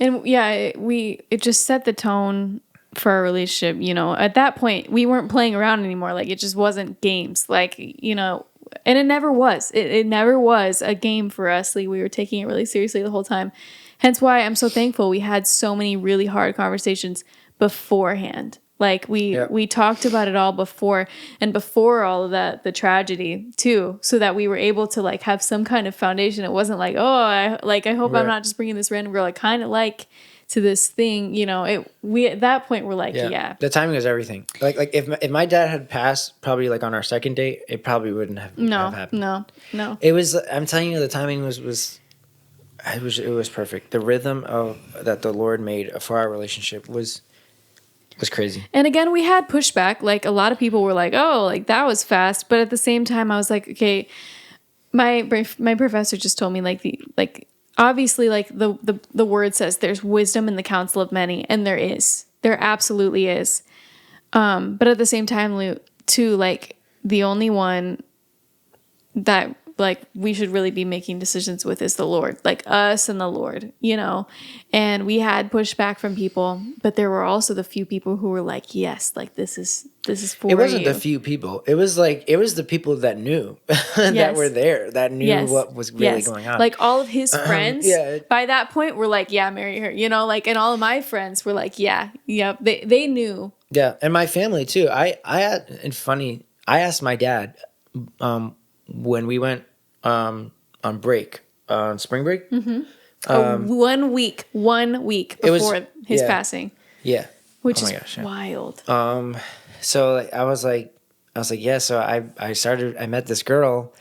And yeah, it just set the tone for our relationship. You know, at that point, we weren't playing around anymore. Like, it just wasn't games. Like, you know, and it never was. It never was a game for us. Like, we were taking it really seriously the whole time. Hence why I'm so thankful we had so many really hard conversations beforehand. Like, we talked about it all before all of that, the tragedy too, so that we were able to like have some kind of foundation. It wasn't like, oh, I hope I'm not just bringing this random girl I kind of like to this thing, you know. We at that point were like, yeah. The timing is everything. Like if my dad had passed probably like on our second date, it probably wouldn't have happened. No. It was. I'm telling you, the timing was perfect. The rhythm that the Lord made for our relationship was crazy. And again, we had pushback. Like, a lot of people were like, oh, like that was fast. But at the same time, I was like, okay, my professor just told me like obviously like the word says there's wisdom in the counsel of many, and there absolutely is. But at the same time, too, like the only one that like we should really be making decisions with is the Lord, like us and the Lord, you know. And we had pushback from people, but there were also the few people who were like, yes, like this is for you. It wasn't the few people. It was the people that knew that were there, that knew what was really going on. Like all of his friends by that point were like, yeah, marry her, you know, like, and all of my friends were like, yeah, they knew. Yeah. And my family too. I asked my dad, when we went on break, on spring break. 1 week before his passing. Yeah. Which is wild. So like, I was like, yeah. So I met this girl,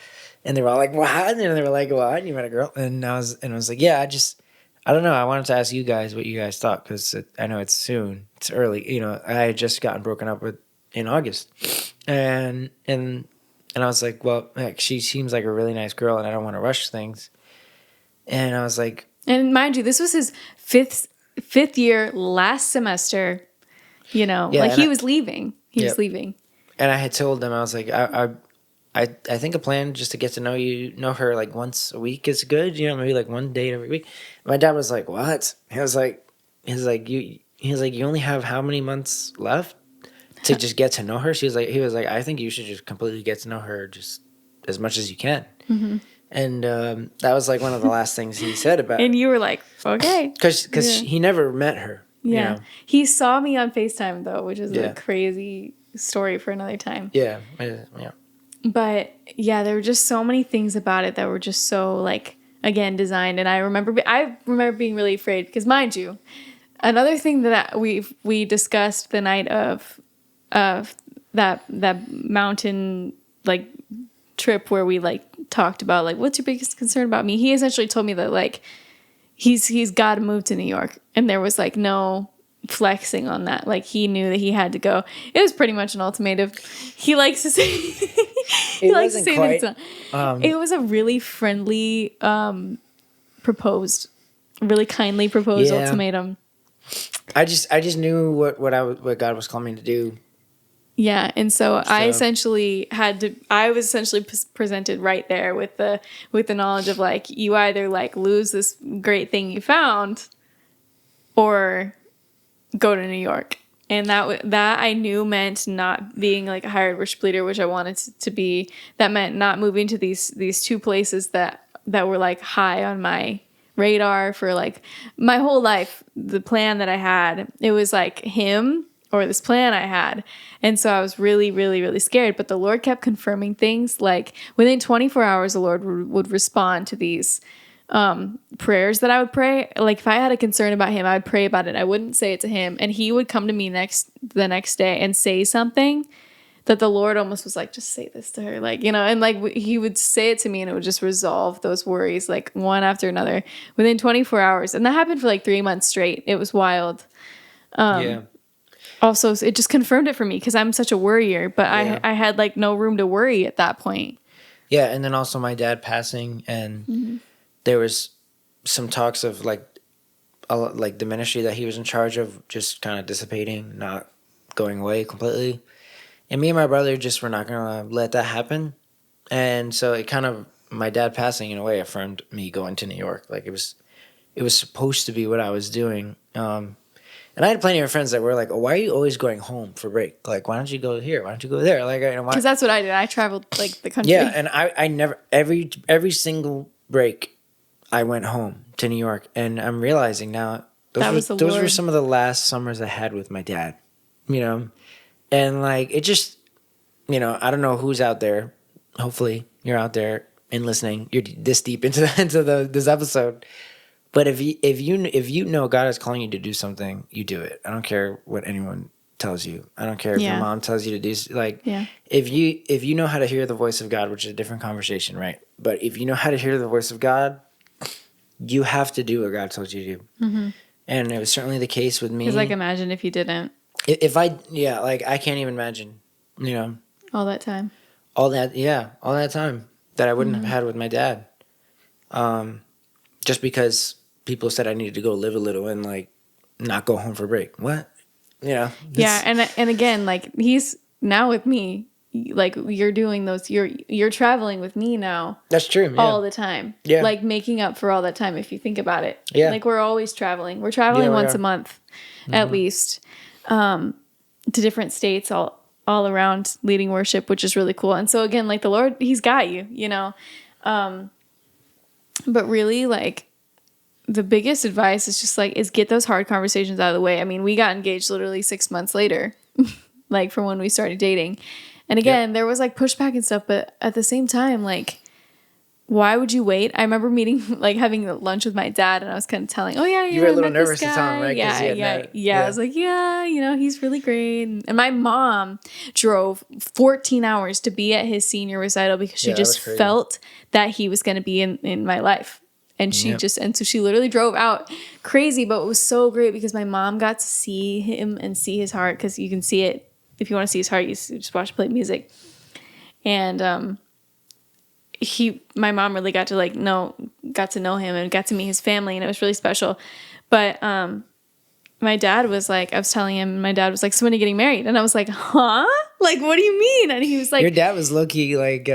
and they were all like, what? And they were like, what? You met a girl? And I was like, yeah, I don't know. I wanted to ask you guys what you guys thought, because I know it's soon. It's early. You know, I had just gotten broken up with in August, and I was like, well, heck, she seems like a really nice girl, and I don't want to rush things. And I was like... And mind you, this was his fifth year, last semester, you know. Yeah, like, he was leaving. He was leaving. And I had told them, I was like, I think a plan just to get to know her, like, once a week is good. You know, maybe, like, one date every week. My dad was like, what? He was like, you only have how many months left to just get to know her? He was like, I think you should just completely get to know her just as much as you can. Mm-hmm. And that was like one of the last things he said about it. And you were like, okay. Because he never met her. Yeah. You know? He saw me on FaceTime, though, which is a crazy story for another time. Yeah. But yeah, there were just so many things about it that were just so, like, again, designed. And I remember being really afraid, because mind you, another thing that we discussed the night of that mountain, like, trip where we, like, talked about, like, what's your biggest concern about me? He essentially told me that, like, he's got to move to New York, and there was, like, no flexing on that. Like, he knew that he had to go. It was pretty much an ultimatum. He likes to say he likes to say quite, that it was a really friendly proposed, really kindly proposed ultimatum. I just knew what God was calling me to do. Yeah, and so I was essentially presented right there with the knowledge of, like, you either, like, lose this great thing you found or go to New York. And that I knew meant not being, like, a hired worship leader, which I wanted to be. That meant not moving to these two places that were, like, high on my radar for, like, my whole life. The plan that I had, it was like him or this plan I had. And so I was really, really, really scared. But the Lord kept confirming things. Like, within 24 hours, the Lord would respond to these prayers that I would pray. Like if I had a concern about him, I would pray about it. I wouldn't say it to him. And he would come to me the next day and say something that the Lord almost was like, just say this to her. Like, you know, and like he would say it to me and it would just resolve those worries like one after another within 24 hours. And that happened for like 3 months straight. It was wild. Yeah. Also, it just confirmed it for me because I'm such a worrier, but I had like no room to worry at that point. Yeah. And then also my dad passing, and there was some talks of like the ministry that he was in charge of just kind of dissipating, not going away completely. And me and my brother just were not going to let that happen. And so it kind of, my dad passing in a way affirmed me going to New York. Like it was supposed to be what I was doing. And I had plenty of friends that were like, oh, why are you always going home for break? Like, why don't you go here? Why don't you go there? Like, because that's what I did. I traveled like the country. Yeah. And I never, every single break I went home to New York. And I'm realizing now those were some of the last summers I had with my dad, you know? And like, it just, you know, I don't know who's out there. Hopefully you're out there and listening. You're this deep into this episode. But if you know God is calling you to do something, you do it. I don't care what anyone tells you. I don't care if your mom tells you to do, like, if you know how to hear the voice of God, which is a different conversation, right? But if you know how to hear the voice of God, you have to do what God told you to do. Mm-hmm. And it was certainly the case with me. Because like, imagine if you didn't. If I I can't even imagine, you know. All that time that I wouldn't have had with my dad. Just because people said I needed to go live a little and like not go home for break. What? You know? Yeah, and again, like he's now with me. Like you're doing those, you're traveling with me now. That's true. Yeah. All the time. Yeah. Like making up for all that time if you think about it. Yeah. Like we're always traveling. We're traveling once a month, at least, to different states all around leading worship, which is really cool. And so again, like the Lord, he's got you, you know. But really, like the biggest advice is just like get those hard conversations out of the way. I mean, we got engaged literally 6 months later, like from when we started dating. And again, there was like pushback and stuff, but at the same time, like, why would you wait? I remember having lunch with my dad, and I was kind of telling, you were a little nervous to tell him, right? Yeah. I was like, you know, he's really great. And my mom drove 14 hours to be at his senior recital because she just felt that he was going to be in my life. And so she literally drove out crazy, but it was so great because my mom got to see him and see his heart, because you can see it. If you want to see his heart, you just watch play music. And my mom really got to know him and got to meet his family, and it was really special. But my dad was like, I was telling him, my dad was like, so when are you getting married? And I was like, huh? Like, what do you mean? And he was like, your dad was low-key like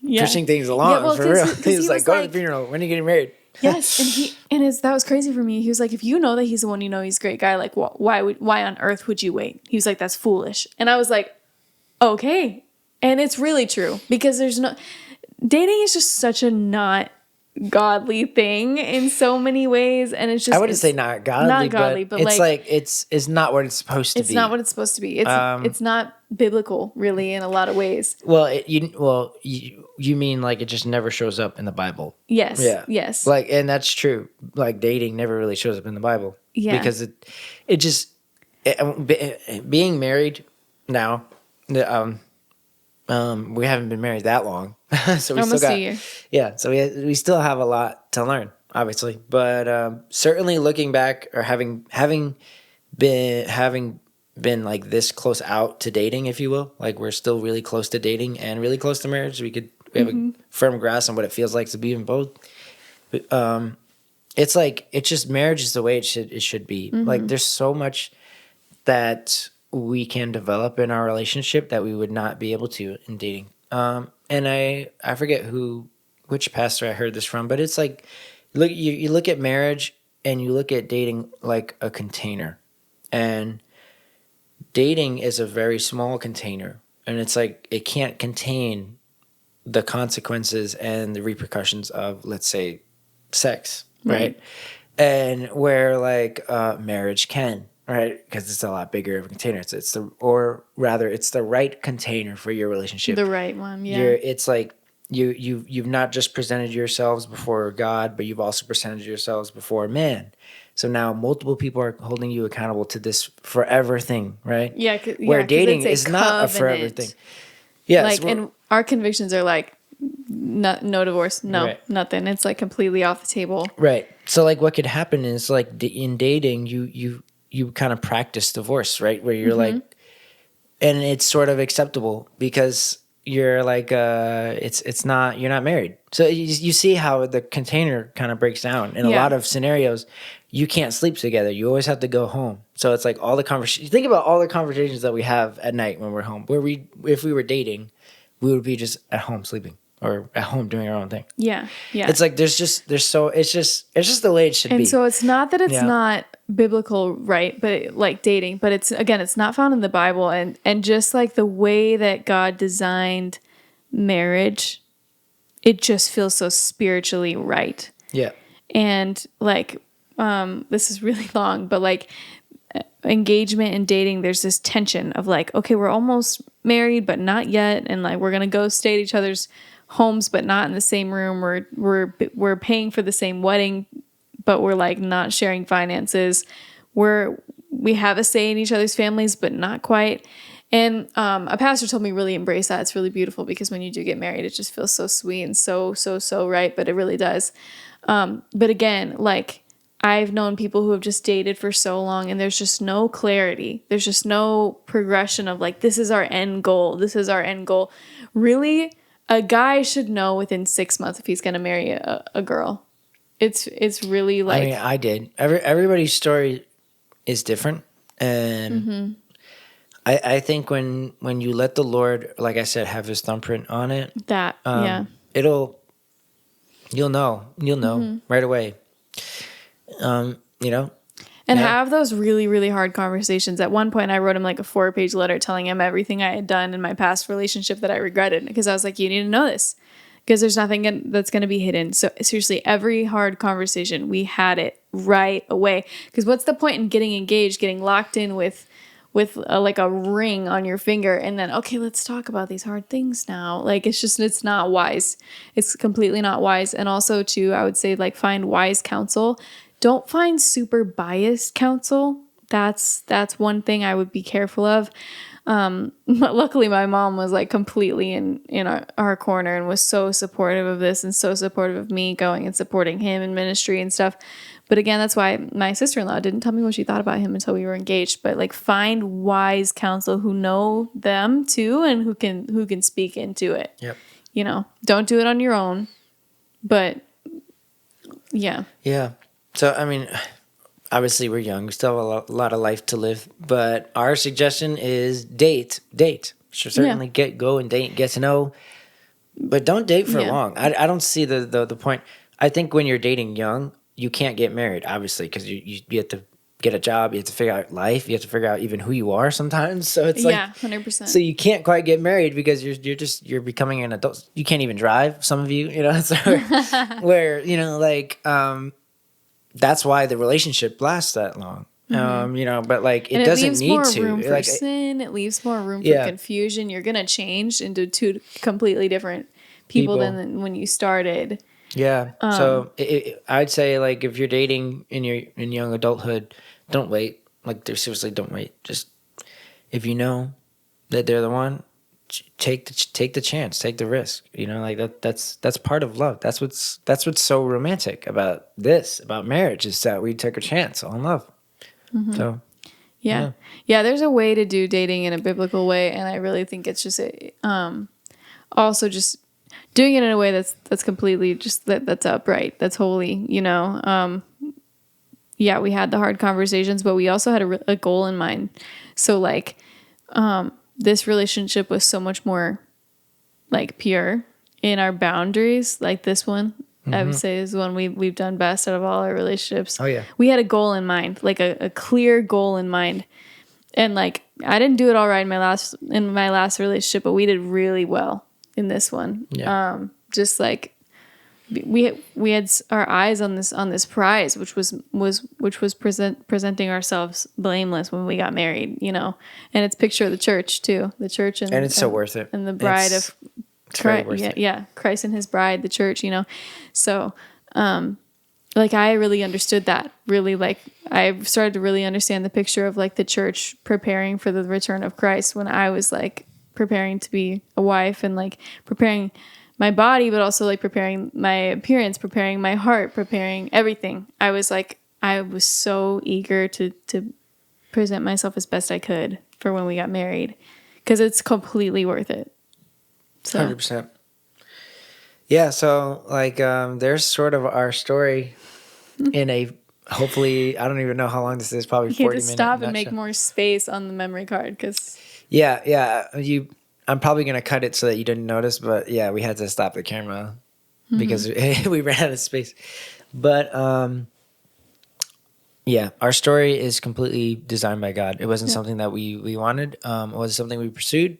pushing things along, for real. He was like, go to the funeral. When are you getting married? Yes, that was crazy for me. He was like, if you know that he's the one, you know he's a great guy, like why on earth would you wait? He was like, that's foolish. And I was like, okay. And it's really true, because dating is just such a not godly thing in so many ways, and it's just, I wouldn't say not godly, but it's like it's not what it's supposed to be. It's not what it's supposed to be. It's not biblical, really, in a lot of ways. Well, you mean like it just never shows up in the Bible? Yes. Yeah. Yes. Like, and that's true. Like dating never really shows up in the Bible. Yeah. Because being married now, we haven't been married that long, so we almost still got a year. Yeah. So we still have a lot to learn, obviously, but certainly looking back, or having been like this close out to dating, if you will, like we're still really close to dating and really close to marriage. We have a firm grasp on what it feels like to be in both. But, it's like, it's just, marriage is the way it should be. Like there's so much that we can develop in our relationship that we would not be able to in dating. And I forget which pastor I heard this from, but it's like, you look at marriage and you look at dating like a container, and dating is a very small container, and it's like it can't contain the consequences and the repercussions of, let's say, sex, right? And where like marriage can, right? Because it's a lot bigger of a container. It's the right container for your relationship. The right one, yeah. It's like you've not just presented yourselves before God, but you've also presented yourselves before man. So now multiple people are holding you accountable to this forever thing, right? Yeah, where 'cause dating it's a is not a forever covenant. thing. Yes, Like, and our convictions are like, no divorce, no, Right. nothing. It's like completely off the table. right. So like what could happen is like in dating, you kind of practice divorce, right? Where you're like, and it's sort of acceptable because you're like it's not, you're not married, so you see how the container kind of breaks down in a Yeah. lot of scenarios. You can't sleep together, you always have to go home. So it's like all the conversations, think about all the conversations that we have at night when we're home, where we, if we were dating, we would be just at home sleeping or at home doing our own thing. Yeah. Yeah. It's like there's so it's just the way it should be. And so it's not that it's Yeah. not biblical, right? But like dating, but it's, again, it's not found in the Bible. And just like the way that God designed marriage, it just feels so spiritually right. Yeah. And like, this is really long, but like engagement and dating, there's this tension of like, okay, we're almost married, but not yet. And like, we're going to go stay at each other's homes, but not in the same room. We're paying for the same wedding, but we're like not sharing finances. We have a say in each other's families, but not quite. And a pastor told me really embrace that. It's really beautiful because when you do get married, it just feels so sweet and so right. But it really does. But again, like I've known people who have just dated for so long and there's just no clarity. There's just no progression of like, this is our end goal. This is our end goal. Really, a guy should know within 6 months if he's going to marry a girl. It's really like, I mean, I did. Everybody's story is different, and I think when you let the Lord, like I said, have His thumbprint on it, that. Yeah. you'll know right away. You know, And Yeah. have those really, really hard conversations. At one point, I wrote him like a 4-page letter telling him everything I had done in my past relationship that I regretted. Because I was like, you need to know this. Because there's nothing that's going to be hidden. So seriously, every hard conversation, we had it right away. Because what's the point in getting engaged, getting locked in with like a ring on your finger, and then, okay, let's talk about these hard things now. Like, it's not wise. It's completely not wise. And also, too, I would say, like, find wise counsel. Don't find super biased counsel. That's one thing I would be careful of. But luckily, my mom was like completely in our corner and was so supportive of this and so supportive of me going and supporting him in ministry and stuff. But again, that's why my sister-in-law didn't tell me what she thought about him until we were engaged. But like, find wise counsel who know them too and who can speak into it. Yep. You know, don't do it on your own. But yeah. Yeah. So, I mean, obviously we're young. We still have a lot of life to live. But our suggestion is date. Certainly go and date, get to know. But don't date for long. I don't see the point. I think when you're dating young, you can't get married, obviously, because you have to get a job. You have to figure out life. You have to figure out even who you are sometimes. So it's like, 100%. So you can't quite get married because you're becoming an adult. You can't even drive. Some of you, so where like that's why the relationship lasts that long. But like it doesn't need to. It leaves more room for sin. It leaves more room for confusion. You're gonna change into two completely different people than when you started. Yeah. So I'd say, like, if you're dating in young adulthood, don't wait. Like, seriously, don't wait. Just if you know that they're the one, take the chance, take the risk. Like that's part of love. That's what's so romantic about marriage, is that we took a chance on love. So yeah. There's a way to do dating in a biblical way, and I really think it's just also just doing it in a way that's completely just that's upright, that's holy. We had the hard conversations, but we also had a goal in mind. So like, this relationship was so much more like pure in our boundaries. Like this one, I would say, is the one we've done best out of all our relationships. Oh yeah, we had a goal in mind, like a clear goal in mind. And like, I didn't do it all right in my last relationship, but we did really well in this one. Yeah. Just like we had our eyes on this prize, which was presenting ourselves blameless when we got married, and it's picture of the church too, the church, and it's so worth it. And the bride Christ, Christ and his bride, the church, So, like, I really understood that. Really, like, I started to really understand the picture of, like, the church preparing for the return of Christ when I was, like, preparing to be a wife and, like, preparing my body, but also, like, preparing my appearance, preparing my heart, preparing everything. I was so eager to present myself as best I could for when we got married, because it's completely worth it. So. 100%. Yeah, so, like, there's sort of our story in a, hopefully, I don't even know how long this is, probably 40 minutes. You have to stop and make more space on the memory card, because... Yeah, I'm probably going to cut it so that you didn't notice, but yeah, we had to stop the camera because we ran out of space. But, yeah, our story is completely designed by God. It wasn't something that we wanted. It wasn't something we pursued.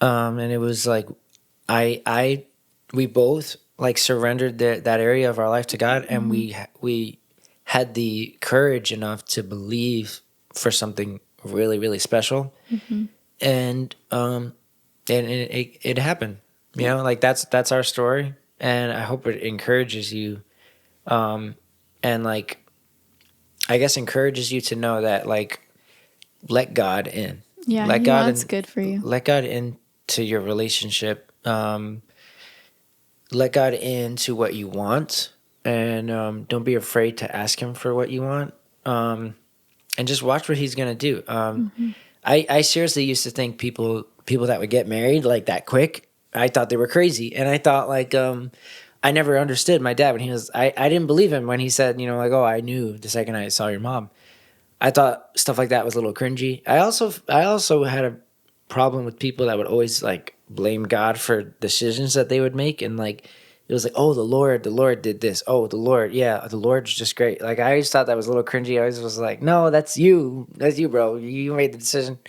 And it was like, we both like surrendered that area of our life to God, and we had the courage enough to believe for something really, really special. And it happened, like that's our story. And I hope it encourages you. And like, I guess encourages you to know that, like, let God in. Yeah, let God wants good for you. Let God into your relationship. Let God into what you want, and don't be afraid to ask Him for what you want. And just watch what He's gonna do. I seriously used to think people that would get married like that quick, I thought they were crazy, and I thought like I never understood my dad when he was. I didn't believe him when he said, like, oh, I knew the second I saw your mom. I thought stuff like that was a little cringy. I also had a problem with people that would always like blame God for decisions that they would make, and like it was like, oh, the Lord did this. Oh, the Lord's just great. Like I always thought that was a little cringy. I always was like, no, that's you, bro. You made the decision.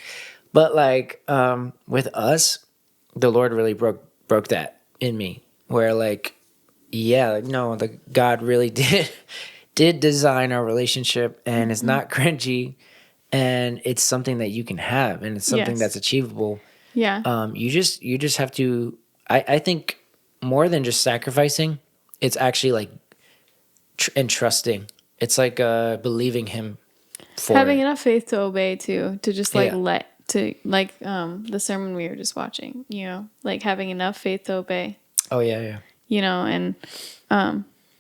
But like with us, the Lord really broke that in me, where like, yeah, no, the God really did design our relationship, and it's not cringy, and it's something that you can have, and it's something that's achievable. Yeah. You just have to. I think more than just sacrificing, it's actually like and trusting. It's like believing Him for having it. enough faith to obey too, to just like the sermon we were just watching. Like having enough faith to obey. Oh yeah. And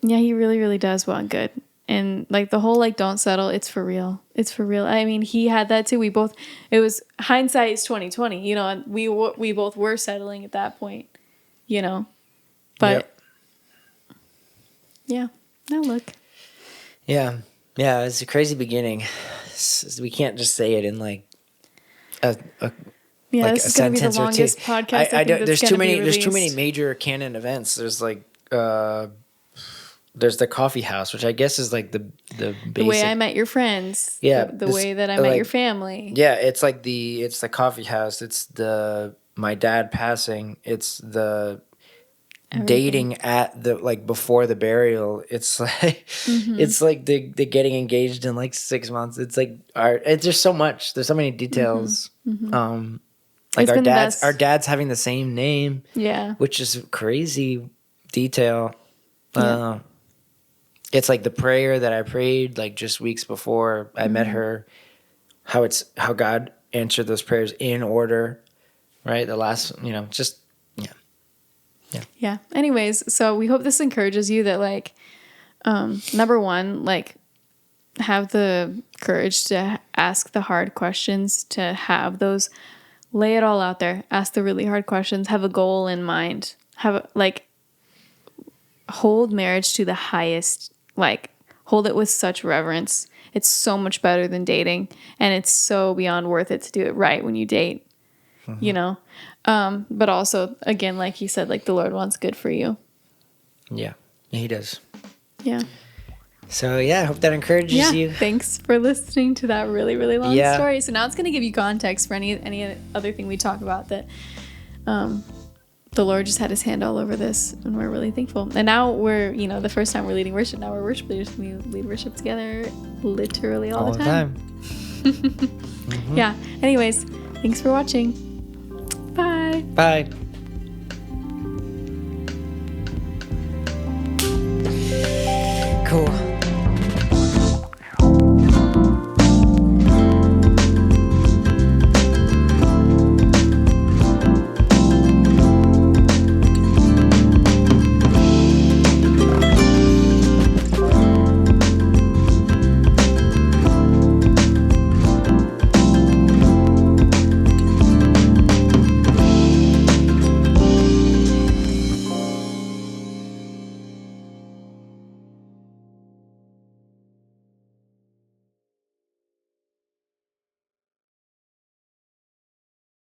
He really, really does want good. And like the whole like don't settle, it's for real. It's for real. I mean, he had that too. It was hindsight is 2020. And we both were settling at that point. But yeah, now look. Yeah, it's a crazy beginning. We can't just say it in like a like this is going to be the longest podcast. There's too many major canon events. There's like there's the coffee house, which I guess is like the basic. The way I met your friends. Yeah, the way that I met your family. Yeah, it's like it's the coffee house. It's my dad passing. It's the everything. Dating at the like before the burial. It's like it's like the getting engaged in like 6 months. It's like it's just so much. There's so many details. Like our dad's having the same name. Yeah, which is crazy detail. Yeah. It's like the prayer that I prayed like just weeks before I met her. How God answered those prayers in order, right? The last, just. Yeah. Anyways, so we hope this encourages you that like, number one, like have the courage to ask the hard questions, to have those, lay it all out there, ask the really hard questions, have a goal in mind, hold marriage to the highest, like hold it with such reverence. It's so much better than dating, and it's so beyond worth it to do it right when you date, but also, again, like he said, like the Lord wants good for you. Yeah, He does. Yeah. So yeah, I hope that encourages you. Thanks for listening to that really, really long story. So now it's going to give you context for any other thing we talk about that the Lord just had His hand all over this, and we're really thankful. And now we're, the first time we're leading worship, now we're worship leaders. We lead worship together literally all the time. Yeah. Anyways, thanks for watching. Bye. Bye.